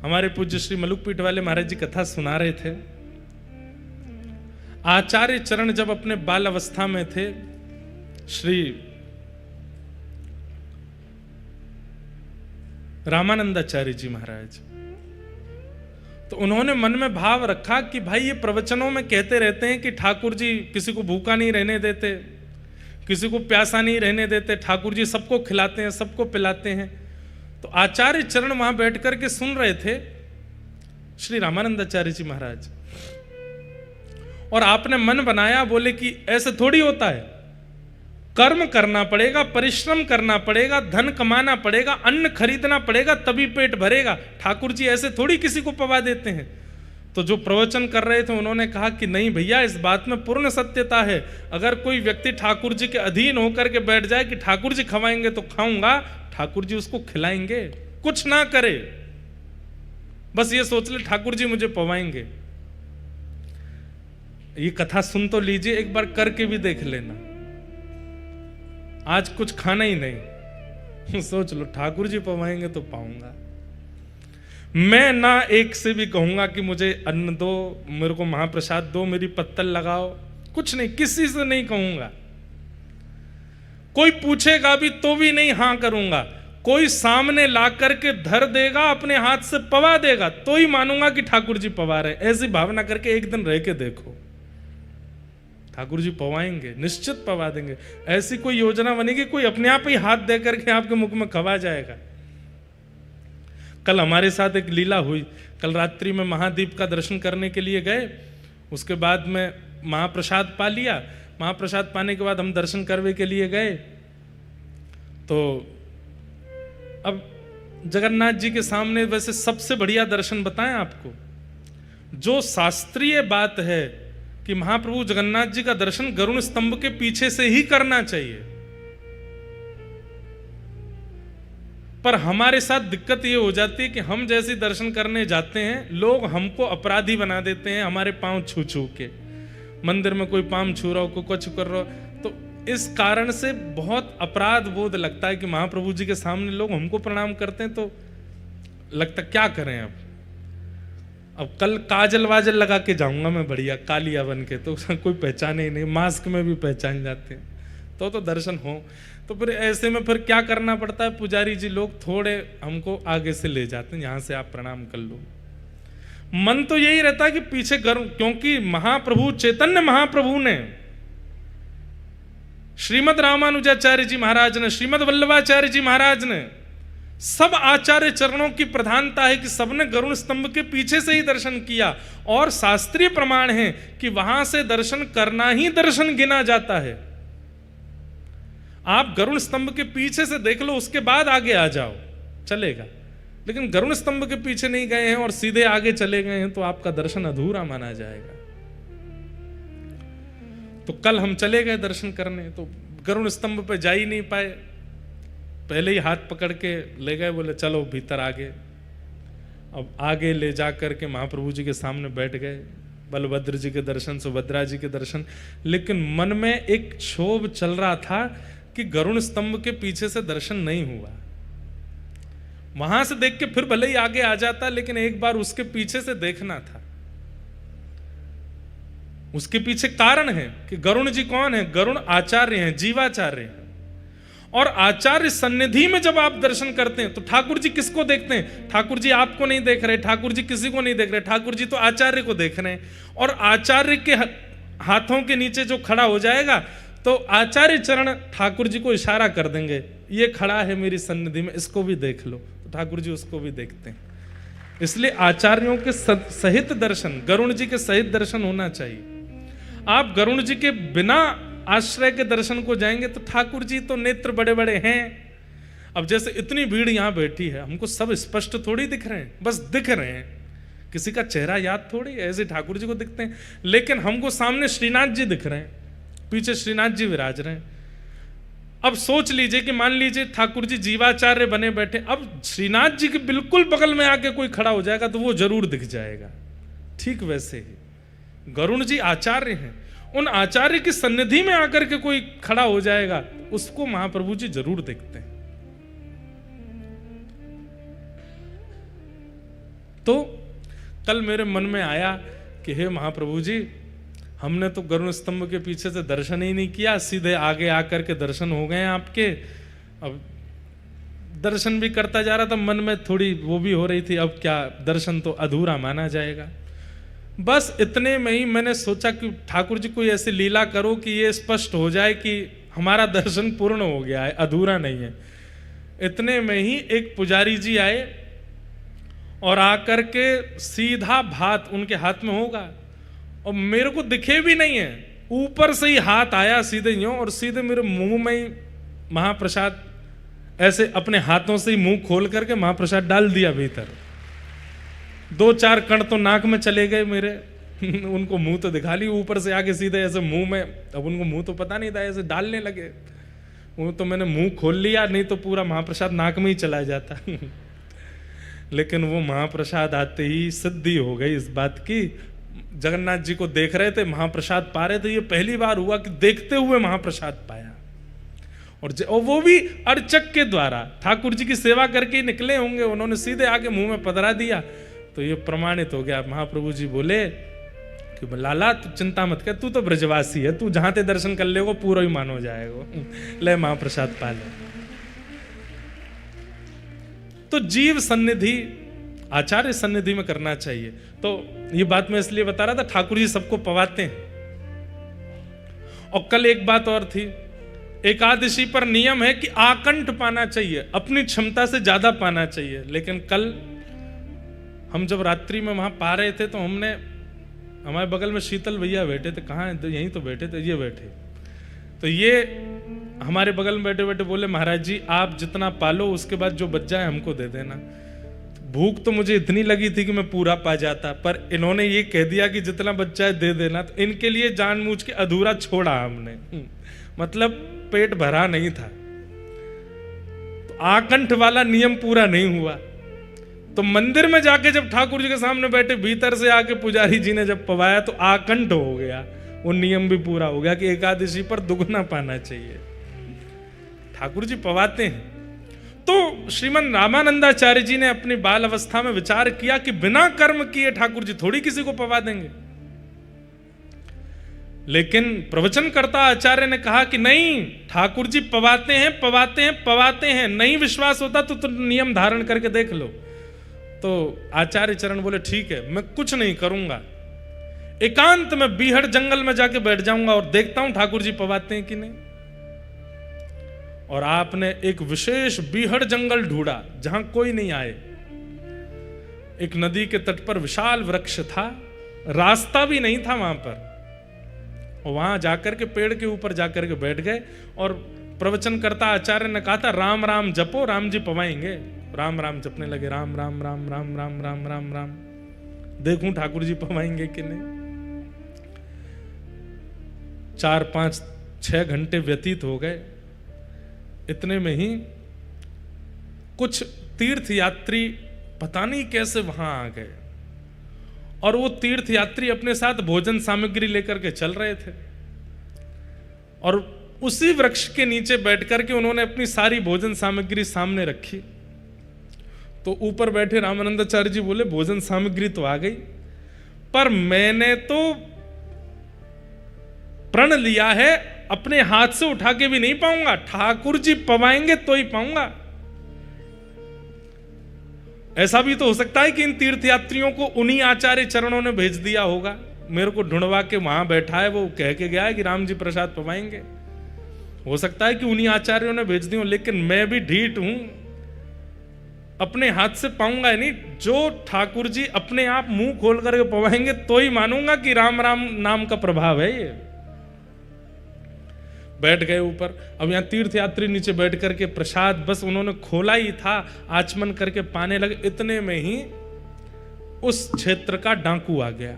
हमारे पूज्य श्री मलुकपीठ वाले महाराज जी कथा सुना रहे थे। आचार्य चरण जब अपने बाल अवस्था में थे, श्री रामानंदाचार्य जी महाराज, तो उन्होंने मन में भाव रखा कि भाई ये प्रवचनों में कहते रहते हैं कि ठाकुर जी किसी को भूखा नहीं रहने देते, किसी को प्यासा नहीं रहने देते, ठाकुर जी सबको खिलाते हैं, सबको पिलाते हैं। तो आचार्य चरण वहां बैठ करके सुन रहे थे श्री रामानंदाचार्य जी महाराज, और आपने मन बनाया, बोले कि ऐसे थोड़ी होता है, कर्म करना पड़ेगा, परिश्रम करना पड़ेगा, धन कमाना पड़ेगा, अन्न खरीदना पड़ेगा, तभी पेट भरेगा। ठाकुर जी ऐसे थोड़ी किसी को पवा देते हैं। तो जो प्रवचन कर रहे थे उन्होंने कहा कि नहीं भैया, इस बात में पूर्ण सत्यता है। अगर कोई व्यक्ति ठाकुर जी के अधीन होकर के बैठ जाए कि ठाकुर जी खवाएंगे तो खाऊंगा, ठाकुर जी उसको खिलाएंगे, कुछ ना करे, बस ये सोच ले ठाकुर जी मुझे पवाएंगे। ये कथा सुन तो लीजिए, एक बार करके भी देख लेना। आज कुछ खाना ही नहीं, सोच लो ठाकुर जी पवाएंगे तो पाऊंगा। मैं ना एक से भी कहूंगा कि मुझे अन्न दो, मेरे को महाप्रसाद दो, मेरी पत्तल लगाओ, कुछ नहीं, किसी से नहीं कहूंगा। कोई पूछेगा भी तो भी नहीं हाँ करूंगा। कोई सामने ला करके धर देगा, अपने हाथ से पवा देगा, तो ही मानूंगा कि ठाकुर जी पवा रहे। ऐसी भावना करके एक दिन रह के देखो, ठाकुर जी पवाएंगे, निश्चित पवा देंगे। ऐसी कोई योजना बनेगी, कोई अपने आप ही हाथ दे करके आपके मुख में खवा जाएगा। कल हमारे साथ एक लीला हुई। कल रात्रि में महादीप का दर्शन करने के लिए गए, उसके बाद में महाप्रसाद पा लिया। महाप्रसाद पाने के बाद हम दर्शन करने के लिए गए, तो अब जगन्नाथ जी के सामने वैसे सबसे बढ़िया दर्शन बताएं आपको, जो शास्त्रीय बात है कि महाप्रभु जगन्नाथ जी का दर्शन गरुड़ स्तंभ के पीछे से ही करना चाहिए, पर हमारे साथ दिक्कत ये हो जाती है कि हम जैसे दर्शन करने जाते हैं, लोग हमको अपराधी बना देते हैं हमारे पांव छू छू के। मंदिर में कोई पांव छू रहा हो, कोई कुछ कर रहा हो, तो इस कारण से बहुत अपराध बोध लगता है कि महाप्रभु जी के सामने लोग हमको प्रणाम करते हैं, तो लगता क्या करें। अब कल काजल वाजल लगा के जाऊंगा मैं बढ़िया कालिया बन के, तो कोई पहचाने ही नहीं, मास्क में भी पहचान जाते हैं, तो दर्शन हो। तो फिर ऐसे में फिर क्या करना पड़ता है, पुजारी जी लोग थोड़े हमको आगे से ले जाते हैं, यहाँ से आप प्रणाम कर लो। मन तो यही रहता है कि पीछे क्योंकि महाप्रभु चैतन्य महाप्रभु ने, श्रीमद रामानुजाचार्य जी महाराज ने, श्रीमद वल्लभाचार्य जी महाराज ने, सब आचार्य चरणों की प्रधानता है कि सबने गरुड़ स्तंभ के पीछे से ही दर्शन किया, और शास्त्रीय प्रमाण है कि वहां से दर्शन करना ही दर्शन गिना जाता है। आप गरुड़ स्तंभ के पीछे से देख लो, उसके बाद आगे आ जाओ, चलेगा। लेकिन गरुड़ स्तंभ के पीछे नहीं गए हैं और सीधे आगे चले गए हैं, तो आपका दर्शन अधूरा माना जाएगा। तो कल हम चले गए दर्शन करने, तो गरुड़ स्तंभ पे जा ही नहीं पाए, पहले ही हाथ पकड़ के ले गए, बोले चलो भीतर आगे। अब आगे ले जा करके महाप्रभु जी के सामने बैठ गए, बलभद्र जी के दर्शन, सुभद्रा जी के दर्शन, लेकिन मन में एक क्षोभ चल रहा था कि गरुड़ स्तंभ के पीछे से दर्शन नहीं हुआ। वहां से देख के फिर भले ही आगे आ जाता, लेकिन एक बार उसके पीछे से देखना था। उसके पीछे कारण है कि गरुड़ जी कौन है, गरुड़ आचार्य हैं, जीवाचार्य हैं। और आचार्य सन्निधि में जब आप दर्शन करते हैं तो ठाकुर जी किसको देखते हैं? ठाकुर जी आपको नहीं देख रहे, ठाकुर जी किसी को नहीं देख रहे, ठाकुर जी तो आचार्य को देख रहे हैं। और आचार्य के हाथों के नीचे जो खड़ा हो जाएगा तो आचार्य चरण ठाकुर जी को इशारा कर देंगे, ये खड़ा है मेरी सन्निधि में, इसको भी देख लो, तो ठाकुर जी उसको भी देखते हैं। इसलिए आचार्यों के सहित दर्शन, गरुड़ जी के सहित दर्शन होना चाहिए। आप गरुड़ जी के बिना आश्रय के दर्शन को जाएंगे तो ठाकुर जी तो नेत्र बड़े बड़े हैं। अब जैसे इतनी भीड़ यहाँ बैठी है, हमको सब स्पष्ट थोड़ी दिख रहे हैं, बस दिख रहे हैं, किसी का चेहरा याद थोड़ी, ऐसे ठाकुर जी को दिखते हैं। लेकिन हमको सामने श्रीनाथ जी दिख रहे हैं, पीछे श्रीनाथ जी विराज रहे हैं। अब सोच लीजिए कि मान लीजिए ठाकुर जी जीवाचार्य बने बैठे, अब श्रीनाथ जी के बिल्कुल बगल में आके कोई खड़ा हो जाएगा तो वो जरूर दिख जाएगा। ठीक वैसे ही गरुड़ जी आचार्य हैं, उन आचार्य की सन्निधि में आकर के कोई खड़ा हो जाएगा, उसको महाप्रभु जी जरूर देखते हैं। तो कल मेरे मन में आया कि हे महाप्रभु जी, हमने तो गरुड़ स्तंभ के पीछे से दर्शन ही नहीं किया, सीधे आगे आकर के दर्शन हो गए आपके। अब दर्शन भी करता जा रहा था, मन में थोड़ी वो भी हो रही थी, अब क्या दर्शन तो अधूरा माना जाएगा। बस इतने में ही मैंने सोचा कि ठाकुर जी कोई ऐसी लीला करो कि ये स्पष्ट हो जाए कि हमारा दर्शन पूर्ण हो गया है, अधूरा नहीं है। इतने में ही एक पुजारी जी आए और आकर के सीधा भात उनके हाथ में होगा, और मेरे को दिखे भी नहीं है, ऊपर से ही हाथ आया सीधे यूं, और सीधे मेरे मुंह में ही महाप्रसाद ऐसे अपने हाथों से ही मुंह खोल करके महाप्रसाद डाल दिया भीतर। 2-4 कण तो नाक में चले गए मेरे उनको मुंह तो दिखा ली, ऊपर से आके सीधे ऐसे मुंह में, अब उनको मुंह तो पता नहीं था, ऐसे डालने लगे। वो तो मैंने मुंह खोल लिया, नहीं तो पूरा महाप्रसाद नाक में ही चला जाता लेकिन वो महाप्रसाद आते ही सिद्धि हो गई इस बात की। जगन्नाथ जी को देख रहे थे, महाप्रसाद पा रहे थे, ये पहली बार हुआ कि देखते हुए महाप्रसाद पाया। और वो भी अर्चक के द्वारा, ठाकुर जी की सेवा करके ही निकले होंगे, उन्होंने सीधे आके मुंह में पधरा दिया, तो ये प्रमाणित हो गया। महाप्रभु जी बोले कि लाला तू चिंता मत कर, तू तो ब्रजवासी है, तू जहां ते दर्शन कर लेगो पूरा ही मान हो जाएगा, ले महाप्रसाद पा ले। तो जीव सन्निधि आचार्य सन्निधि में करना चाहिए। तो ये बात मैं इसलिए बता रहा था, ठाकुर जी सबको पवाते हैं। और कल एक बात और थी, एकादशी पर नियम है कि आकंठ पाना चाहिए, अपनी क्षमता से ज्यादा पाना चाहिए। लेकिन कल हम जब रात्रि में वहां पा रहे थे तो हमने, हमारे बगल में शीतल भैया बैठे थे, कहाँ है, तो यहीं तो बैठे थे, ये बैठे, तो ये हमारे बगल में बैठे बैठे बोले महाराज जी आप जितना पालो उसके बाद जो बच जाए हमको दे देना। भूख तो मुझे इतनी लगी थी कि मैं पूरा पा जाता, पर इन्होंने ये कह दिया कि जितना बच जाए दे देना, तो इनके लिए जानबूझ के अधूरा छोड़ा हमने, मतलब पेट भरा नहीं था, तो आकंठ वाला नियम पूरा नहीं हुआ। तो मंदिर में जाके जब ठाकुर जी के सामने बैठे, भीतर से आके पुजारी जी ने जब पवाया तो आकंठ हो गया, वो नियम भी पूरा हो गया कि एकादशी पर दुगना पाना चाहिए। ठाकुर जी पवाते हैं। तो श्रीमन रामानंदाचार्य जी ने अपनी बाल अवस्था में विचार किया कि बिना कर्म किए ठाकुर जी थोड़ी किसी को पवा देंगे, लेकिन प्रवचनकर्ता आचार्य ने कहा कि नहीं, ठाकुर जी पवाते हैं पवाते हैं पवाते हैं, नहीं विश्वास होता तो नियम धारण करके देख लो। तो आचार्य चरण बोले ठीक है, मैं कुछ नहीं करूंगा, एकांत में बीहड़ जंगल में जाके बैठ जाऊंगा और देखता हूं ठाकुर जी पवाते हैं कि नहीं। और आपने एक विशेष बीहड़ जंगल ढूंढा जहां कोई नहीं आए, एक नदी के तट पर विशाल वृक्ष था, रास्ता भी नहीं था वहां पर, और वहां जाकर के पेड़ के ऊपर जाकर के बैठ गए और प्रवचनकर्ता आचार्य ने कहा था राम राम जपो, राम जी पवाएंगे। राम राम जपने लगे, राम राम राम राम राम राम राम राम, देखूं ठाकुर जी पवाएंगे कि नहीं। 4 5 6 घंटे व्यतीत हो गए। इतने में ही कुछ तीर्थ यात्री पता नहीं कैसे वहां आ गए, और वो तीर्थ यात्री अपने साथ भोजन सामग्री लेकर के चल रहे थे, और उसी वृक्ष के नीचे बैठकर के उन्होंने अपनी सारी भोजन सामग्री सामने रखी। तो ऊपर बैठे रामानंदाचार्य जी बोले भोजन सामग्री तो आ गई, पर मैंने तो प्रण लिया है, अपने हाथ से उठा के भी नहीं पाऊंगा, ठाकुर जी पवाएंगे तो ही पाऊंगा। ऐसा भी तो हो सकता है कि इन तीर्थयात्रियों को उन्हीं आचार्य चरणों ने भेज दिया होगा, मेरे को ढूंढवा के वहां बैठा है, वो कह के गया है कि राम जी प्रसाद पवाएंगे। हो सकता है कि उन्हीं आचार्यों ने भेज दी हो, लेकिन मैं भी ढीठ हूं, अपने हाथ से पाऊंगा नहीं, जो ठाकुर जी अपने आप मुंह खोल करके पवाएंगे तो ही मानूंगा कि राम राम नाम का प्रभाव है ये। बैठ गए ऊपर। अब यहाँ तीर्थयात्री नीचे बैठ करके प्रसाद बस उन्होंने खोला ही था, आचमन करके पाने लगे, इतने में ही उस क्षेत्र का डाकू आ गया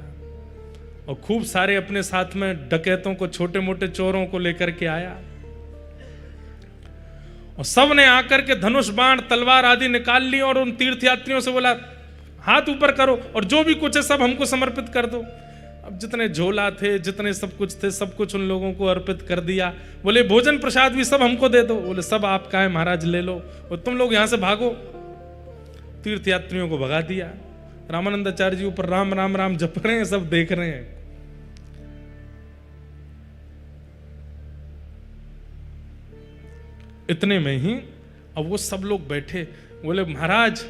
और खूब सारे अपने साथ में डकैतों को, छोटे मोटे चोरों को लेकर के आया, और सब ने आकर के धनुष बाण तलवार आदि निकाल ली और उन तीर्थयात्रियों से बोला हाथ ऊपर करो और जो भी कुछ है सब हमको समर्पित कर दो। अब जितने झोला थे, जितने सब कुछ थे, सब कुछ उन लोगों को अर्पित कर दिया। बोले भोजन प्रसाद भी सब हमको दे दो। बोले सब आपका है महाराज, ले लो और तुम लोग यहां से भागो। तीर्थयात्रियों को भगा दिया। रामानंदाचार्य जी ऊपर राम राम राम जप रहे हैं, सब देख रहे हैं। इतने में ही अब वो सब लोग बैठे, बोले महाराज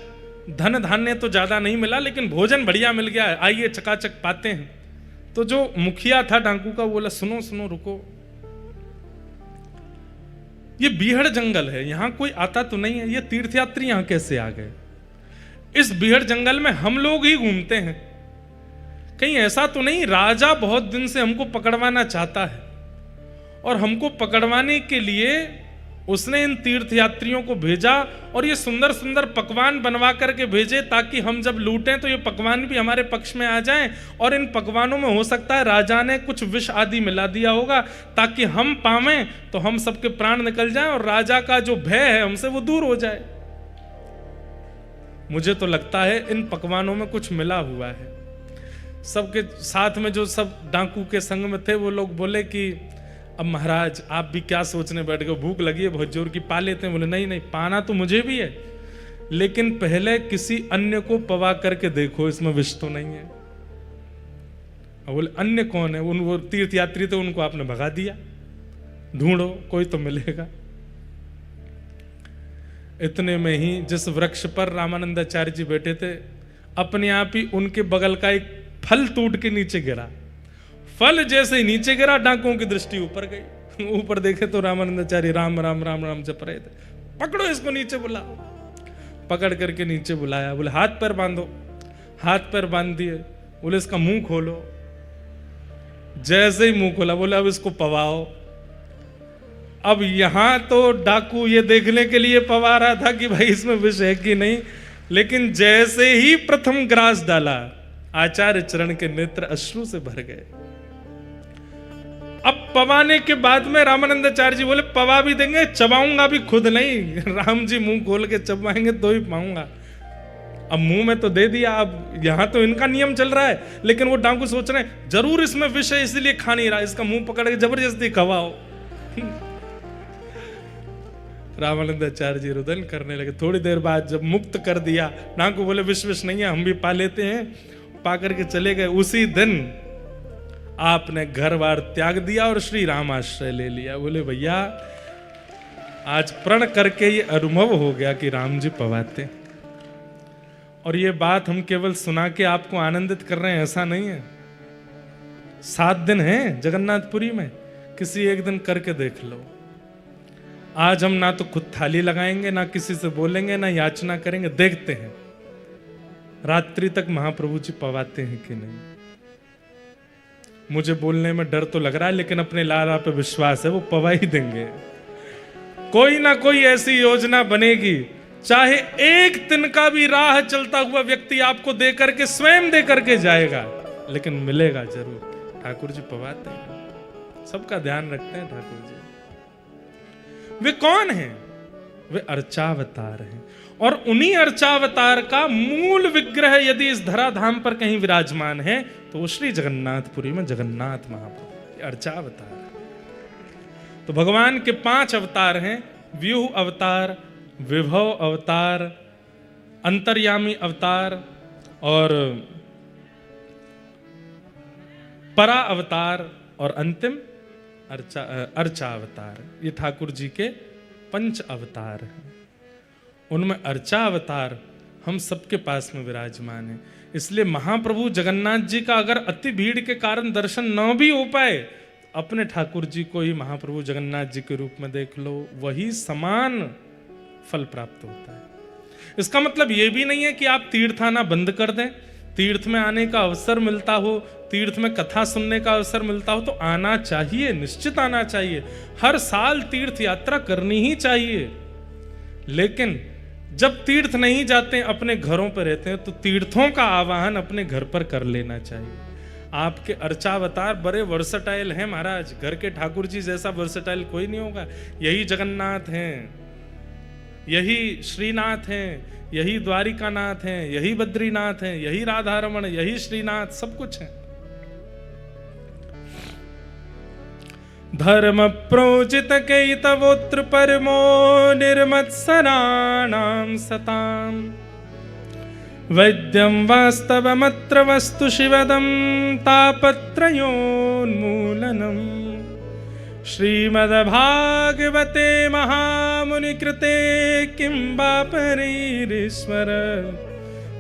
धन धान्य तो ज्यादा नहीं मिला लेकिन भोजन बढ़िया मिल गया है, आइए चकाचक पाते हैं। तो जो मुखिया था डाकू का, बोला सुनो सुनो रुको, ये बीहड़ जंगल है, यहां कोई आता तो नहीं है, ये तीर्थयात्री यहां कैसे आ गए? इस बीहड़ जंगल में हम लोग ही घूमते हैं, कहीं ऐसा तो नहीं राजा बहुत दिन से हमको पकड़वाना चाहता है और हमको पकड़वाने के लिए उसने इन तीर्थयात्रियों को भेजा और ये सुंदर सुंदर पकवान बनवा करके भेजे ताकि हम जब लूटें तो ये पकवान भी हमारे पक्ष में आ जाएं, और इन पकवानों में हो सकता है राजा ने कुछ विष आदि मिला दिया होगा ताकि हम पावें तो हम सबके प्राण निकल जाएं और राजा का जो भय है हमसे वो दूर हो जाए। मुझे तो लगता है इन पकवानों में कुछ मिला हुआ है। सबके साथ में जो सब डाकू के संग में थे वो लोग बोले कि अब महाराज आप भी क्या सोचने बैठ गए, भूख लगी है बहुत जोर की, पा लेते हैं। बोले नहीं नहीं, पाना तो मुझे भी है लेकिन पहले किसी अन्य को पवा करके देखो, इसमें विष तो नहीं है। बोले अन्य कौन है? वो तीर्थयात्री थे, उनको आपने भगा दिया, ढूंढो कोई तो मिलेगा। इतने में ही जिस वृक्ष पर रामानंदाचार्य जी बैठे थे, अपने आप ही उनके बगल का एक फल टूट के नीचे गिरा। फल जैसे ही नीचे गिरा, डाकुओं की दृष्टि ऊपर गई। ऊपर देखे तो रामानंदाचार्य राम राम राम राम जप रहे थे। पकड़ो इसको, नीचे बुलाओ। पकड़ करके नीचे बुलाया, बोले हाथ पैर बांधो। हाथ पैर बांध दिए, बोले इसका मुंह खोलो। जैसे ही मुंह खोला बोले अब इसको पवाओ। अब यहां तो डाकू ये देखने के लिए पवा रहा था कि भाई इसमें विष है कि नहीं, लेकिन जैसे ही प्रथम ग्रास डाला आचार्य चरण के नेत्र अश्रु से भर गए। अब पवाने के बाद में रामानंदाचार्य जी बोले पवा भी देंगे, चबाऊंगा भी खुद नहीं। राम जी मुंह खोल के चबाएंगे तो ही पाऊंगा। अब मुंह में तो दे दिया, अब यहां तो इनका नियम चल रहा है, लेकिन वो डाकू सोच रहे हैं जरूर इसमें विष है इसलिए खा नहीं रहा, इसका मुंह पकड़ के जबरदस्ती खवाओ। रामानंदाचार्य जी रुदन करने लगे। थोड़ी देर बाद जब मुक्त कर दिया, डाकू बोले विष नहीं है, हम भी पा लेते हैं। पा करके चले गए। उसी दिन आपने घर बार त्याग दिया और श्री राम आश्रय ले लिया। बोले भैया आज प्रण करके ये अनुभव हो गया कि राम जी पवाते। और ये बात हम केवल सुना के आपको आनंदित कर रहे हैं ऐसा नहीं है। 7 दिन हैं जगन्नाथपुरी में, किसी एक दिन करके देख लो। आज हम ना तो खुद थाली लगाएंगे, ना किसी से बोलेंगे, ना याचना करेंगे, देखते हैं रात्रि तक महाप्रभु जी पवाते हैं कि नहीं। मुझे बोलने में डर तो लग रहा है, लेकिन अपने लाला पे विश्वास है वो पवा ही देंगे। कोई ना कोई ऐसी योजना बनेगी, चाहे एक दिन का भी राह चलता हुआ व्यक्ति आपको दे करके स्वयं दे करके जाएगा, लेकिन मिलेगा जरूर। ठाकुर जी पवाते हैं, सबका ध्यान रखते हैं ठाकुर जी। वे कौन हैं? वे अर्चावतार हैं। और उन्हीं अर्चावतार का मूल विग्रह यदि इस धराधाम पर कहीं विराजमान है तो वो श्री जगन्नाथपुरी में जगन्नाथ महाप्रभु अर्चावतार है। तो भगवान के 5 अवतार हैं, व्यूह अवतार, विभव अवतार, अंतर्यामी अवतार और परा अवतार और अंतिम अर्चा अवतार। ये ठाकुर जी के 5 अवतार हैं। उनमें अर्चा अवतार हम सबके पास में विराजमान है। इसलिए महाप्रभु जगन्नाथ जी का अगर अति भीड़ के कारण दर्शन न भी हो पाए, अपने ठाकुर जी को ही महाप्रभु जगन्नाथ जी के रूप में देख लो, वही समान फल प्राप्त होता है। इसका मतलब यह भी नहीं है कि आप तीर्थ आना बंद कर दें। तीर्थ में आने का अवसर मिलता हो, तीर्थ में कथा सुनने का अवसर मिलता हो तो आना चाहिए, निश्चित आना चाहिए। हर साल तीर्थ यात्रा करनी ही चाहिए। लेकिन जब तीर्थ नहीं जाते, अपने घरों पर रहते हैं, तो तीर्थों का आवाहन अपने घर पर कर लेना चाहिए। आपके अर्चावतार बड़े वर्सटाइल हैं महाराज, घर के ठाकुर जी जैसा वर्सटाइल कोई नहीं होगा। यही जगन्नाथ हैं, यही श्रीनाथ हैं, यही द्वारिकानाथ हैं, यही बद्रीनाथ हैं, यही राधारमण, यही श्रीनाथ, सब कुछ है। धर्म प्रोचित कैतवोत्र परमो निर्मत्सराणां सताम् वैद्यं वास्तवमत्र वस्तु शिवदं तापत्रयोन्मूलनम् श्रीमद्भागवते महामुनिकृते किं वा परीरीश्वर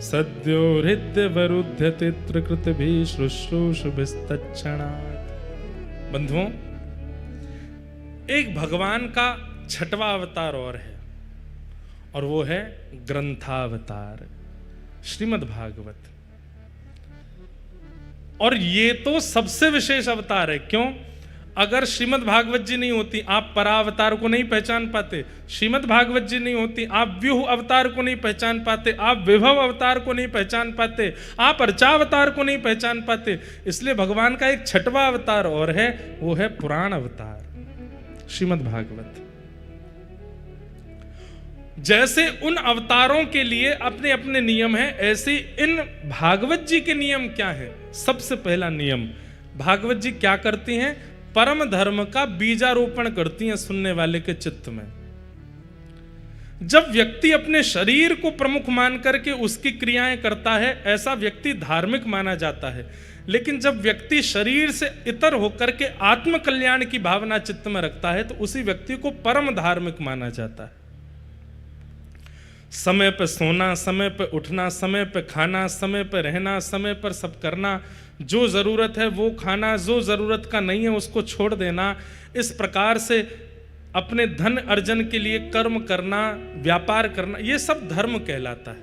सद्यो हृद्यवरुध्यते त्रिकृतभिः शुश्रूषुभिस्तत्क्षणात्। बंधुओं, एक भगवान का 6वां अवतार और है, और वो है ग्रंथावतार, श्रीमद् भागवत। और ये तो सबसे विशेष अवतार है। क्यों? अगर श्रीमद् भागवत जी नहीं होती, आप परावतार को नहीं पहचान पाते। श्रीमद् भागवत जी नहीं होती, आप व्यूह अवतार को नहीं पहचान पाते, आप विभव अवतार को नहीं पहचान पाते, आप अर्चावतार को नहीं पहचान पाते। इसलिए भगवान का एक 6वां अवतार और है, वो है पुराण अवतार, श्रीमद् भागवत। जैसे उन अवतारों के लिए अपने अपने नियम हैं, ऐसे इन भागवत जी के नियम क्या है? सबसे पहला नियम, भागवत जी क्या करती हैं? परम धर्म का बीजारोपण करती हैं सुनने वाले के चित्त में। जब व्यक्ति अपने शरीर को प्रमुख मान करके उसकी क्रियाएं करता है, ऐसा व्यक्ति धार्मिक माना जाता है। लेकिन जब व्यक्ति शरीर से इतर होकर के आत्म कल्याण की भावना चित्त में रखता है, तो उसी व्यक्ति को परम धार्मिक माना जाता है। समय पर सोना, समय पर उठना, समय पर खाना, समय पर रहना, समय पर सब करना, जो जरूरत है वो खाना, जो जरूरत का नहीं है उसको छोड़ देना। इस प्रकार से अपने धन अर्जन के लिए कर्म करना, व्यापार करना, ये सब धर्म कहलाता है।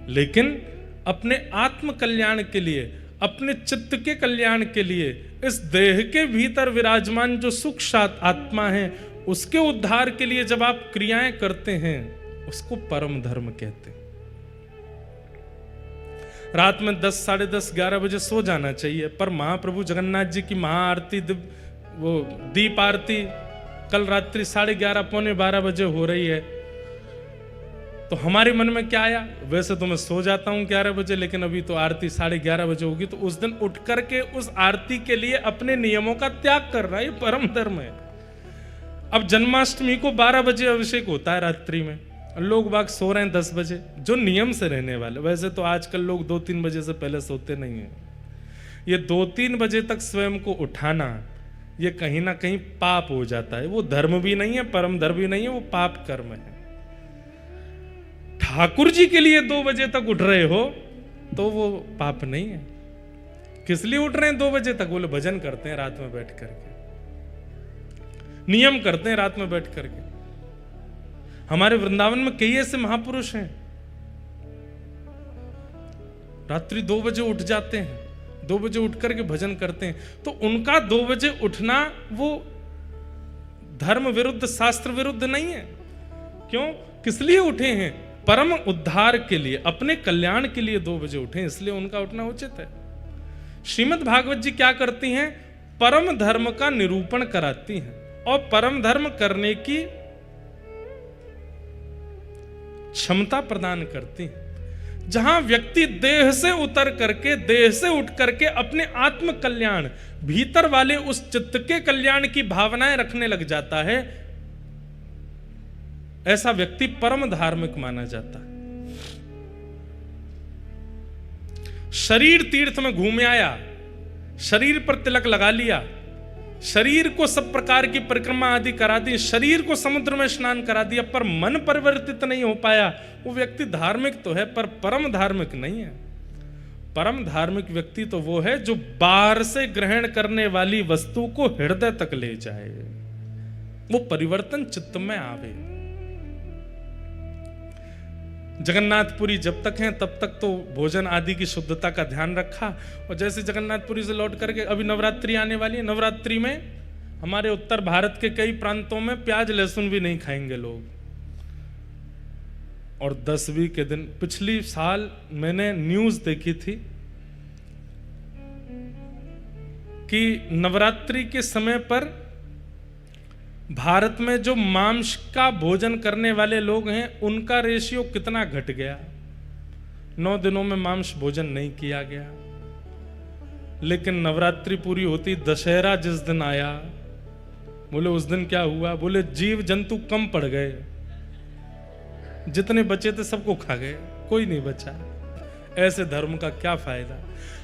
लेकिन अपने आत्म कल्याण के लिए, अपने चित्त के कल्याण के लिए, इस देह के भीतर विराजमान जो सूक्ष्म आत्मा है उसके उद्धार के लिए जब आप क्रियाएं करते हैं, उसको परम धर्म कहते हैं। रात में 10, साढ़े 10, 11 बजे सो जाना चाहिए, पर महाप्रभु जगन्नाथ जी की महाआरती, वो दीप आरती कल रात्रि 11:30, पौने 12 बजे हो रही है। तो हमारे मन में क्या आया, वैसे तो मैं सो जाता हूं 11 बजे, लेकिन अभी तो आरती 11:30 बजे होगी, तो उस दिन उठ करके उस आरती के लिए अपने नियमों का त्याग कर रहा है, ये परम धर्म है। अब जन्माष्टमी को 12 बजे अभिषेक होता है रात्रि में, लोग बाग सो रहे हैं 10 बजे, जो नियम से रहने वाले। वैसे तो आजकल लोग 2-3 बजे से पहले सोते नहीं हैं। ये 2-3 बजे तक स्वयं को उठाना, ये कहीं ना कहीं पाप हो जाता है। वो धर्म भी नहीं है, परम धर्म भी नहीं है, वो पाप कर्म है। ठाकुर जी के लिए 2 बजे तक उठ रहे हो तो वो पाप नहीं है। किस लिए उठ रहे हैं 2 बजे तक? बोले भजन करते हैं रात में बैठ करके, नियम करते हैं रात में बैठ करके। हमारे वृंदावन में कई ऐसे महापुरुष हैं, रात्रि 2 बजे उठ जाते हैं, 2 बजे उठ करके भजन करते हैं। तो उनका 2 बजे उठना वो धर्म विरुद्ध, शास्त्र विरुद्ध नहीं है। क्यों? किस लिए उठे हैं? परम उद्धार के लिए, अपने कल्याण के लिए 2 बजे उठे, इसलिए उनका उठना उचित है। श्रीमद् भागवत जी क्या करती हैं? परम धर्म का निरूपण कराती हैं और परम धर्म करने की क्षमता प्रदान करती हैं। जहां व्यक्ति देह से उतर करके, देह से उठ करके अपने आत्म कल्याण, भीतर वाले उस चित्त के कल्याण की भावनाएं रखने लग जाता है, ऐसा व्यक्ति परम धार्मिक माना जाता है। शरीर तीर्थ में घूमे आया, शरीर पर तिलक लगा लिया, शरीर को सब प्रकार की परिक्रमा आदि करा दी, शरीर को समुद्र में स्नान करा दिया, पर मन परिवर्तित नहीं हो पाया, वो व्यक्ति धार्मिक तो है पर परम धार्मिक नहीं है। परम धार्मिक व्यक्ति तो वो है जो बाहर से ग्रहण करने वाली वस्तु को हृदय तक ले जाए, वो परिवर्तन चित्त में आवे। जगन्नाथपुरी जब तक हैं तब तक तो भोजन आदि की शुद्धता का ध्यान रखा, और जैसे जगन्नाथपुरी से लौट करके अभी नवरात्रि आने वाली है, नवरात्रि में हमारे उत्तर भारत के कई प्रांतों में प्याज लहसुन भी नहीं खाएंगे लोग। और 10वीं के दिन, पिछली साल मैंने न्यूज देखी थी कि नवरात्रि के समय पर भारत में जो मांस का भोजन करने वाले लोग हैं उनका रेशियो कितना घट गया। 9 दिनों में मांस भोजन नहीं किया गया, लेकिन नवरात्रि पूरी होती, दशहरा जिस दिन आया, बोले उस दिन क्या हुआ? बोले जीव जंतु कम पड़ गए, जितने बचे थे सबको खा गए, कोई नहीं बचा। ऐसे धर्म का क्या फायदा?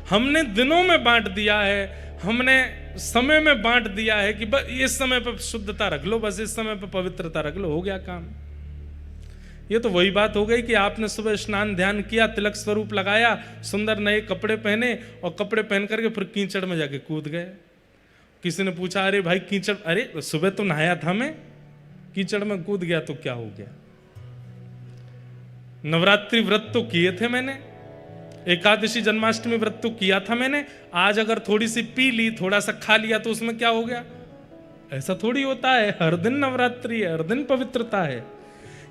हमने दिनों में बांट दिया है, हमने समय में बांट दिया है कि बस इस समय पर शुद्धता रख लो, बस इस समय पर पवित्रता रख लो, हो गया काम। ये तो वही बात हो गई कि आपने सुबह स्नान ध्यान किया, तिलक स्वरूप लगाया, सुंदर नए कपड़े पहने, और कपड़े पहन करके फिर कीचड़ में जाके कूद गए। किसी ने पूछा, अरे भाई कीचड़, अरे सुबह तो नहाया था मैं, कीचड़ में कूद गया तो क्या हो गया? नवरात्रि व्रत तो किए थे मैंने, एकादशी जन्माष्टमी व्रत तो किया था मैंने, आज अगर थोड़ी सी पी ली, थोड़ा सा खा लिया तो उसमें क्या हो गया? ऐसा थोड़ी होता है। हर दिन नवरात्रि है, हर दिन पवित्रता है।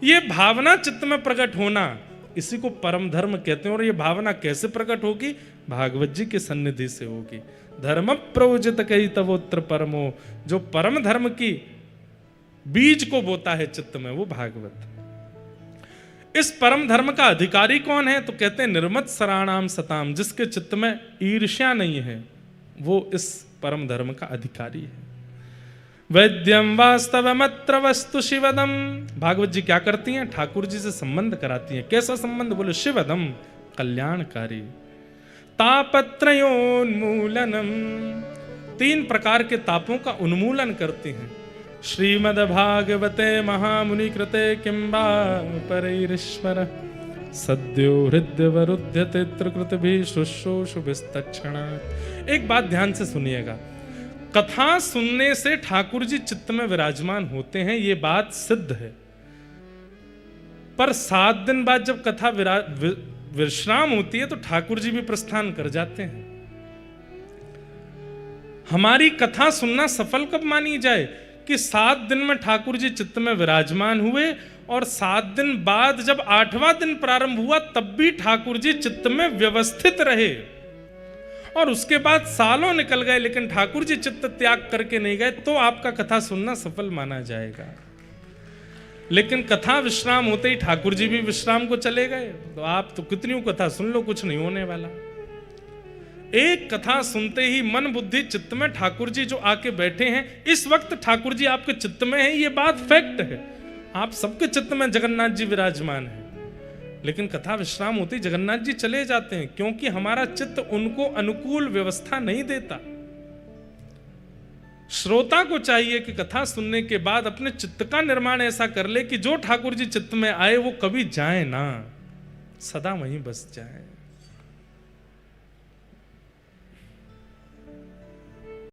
ये भावना चित्त में प्रकट होना, इसी को परम धर्म कहते हैं। और ये भावना कैसे प्रकट होगी? भागवत जी के सन्निधि से होगी। धर्म प्रवजित कही तवोत्र परमो, जो परम धर्म की बीज को बोता है चित्त में, वो भागवत। इस परम धर्म का अधिकारी कौन है? तो कहते हैं निर्मत सराणाम सताम, जिसके चित्त में ईर्ष्या नहीं है वो इस परम धर्म का अधिकारी है। वैद्यम वास्तवमत्र वस्तु शिवदम, भागवत जी क्या करती हैं? ठाकुर जी से संबंध कराती हैं। कैसा संबंध? बोले शिवदम, कल्याणकारी। तापत्रयोन्मूलनम, 3 प्रकार के तापों का उन्मूलन करती हैं। श्रीमद्भागवते महामुनि कृते किंबा परैरीश्वर, सद्यो हृदयवरुध्यते त्रिकृतिभिः शुश्रूषुभिस्तत्क्षणात्। एक बात ध्यान से सुनिएगा, कथा सुनने से ठाकुर जी चित्त में विराजमान होते हैं, ये बात सिद्ध है। पर 7 दिन बाद जब कथा विश्राम होती है तो ठाकुर जी भी प्रस्थान कर जाते हैं। हमारी कथा सुनना सफल कब मानी जाए कि 7 दिन में ठाकुर जी चित्त में विराजमान हुए और 7 दिन बाद जब 8वां दिन प्रारंभ हुआ तब भी ठाकुर जी चित्त में व्यवस्थित रहे, और उसके बाद सालों निकल गए लेकिन ठाकुर जी चित्त त्याग करके नहीं गए, तो आपका कथा सुनना सफल माना जाएगा। लेकिन कथा विश्राम होते ही ठाकुर जी भी विश्राम को चले गए, तो आप तो कितनी कथा सुन लो, कुछ नहीं होने वाला। एक कथा सुनते ही मन बुद्धि चित्त में ठाकुर जी जो आके बैठे हैं, इस वक्त ठाकुर जी आपके चित्त में है, ये बात फैक्ट है। आप सबके चित्त में जगन्नाथ जी विराजमान है, लेकिन कथा विश्राम होते ही जगन्नाथ जी चले जाते हैं, क्योंकि हमारा चित्त उनको अनुकूल व्यवस्था नहीं देता। श्रोता को चाहिए कि कथा सुनने के बाद अपने चित्त का निर्माण ऐसा कर ले कि जो ठाकुर जी चित्त में आए वो कभी जाए ना, सदा वहीं बस जाए।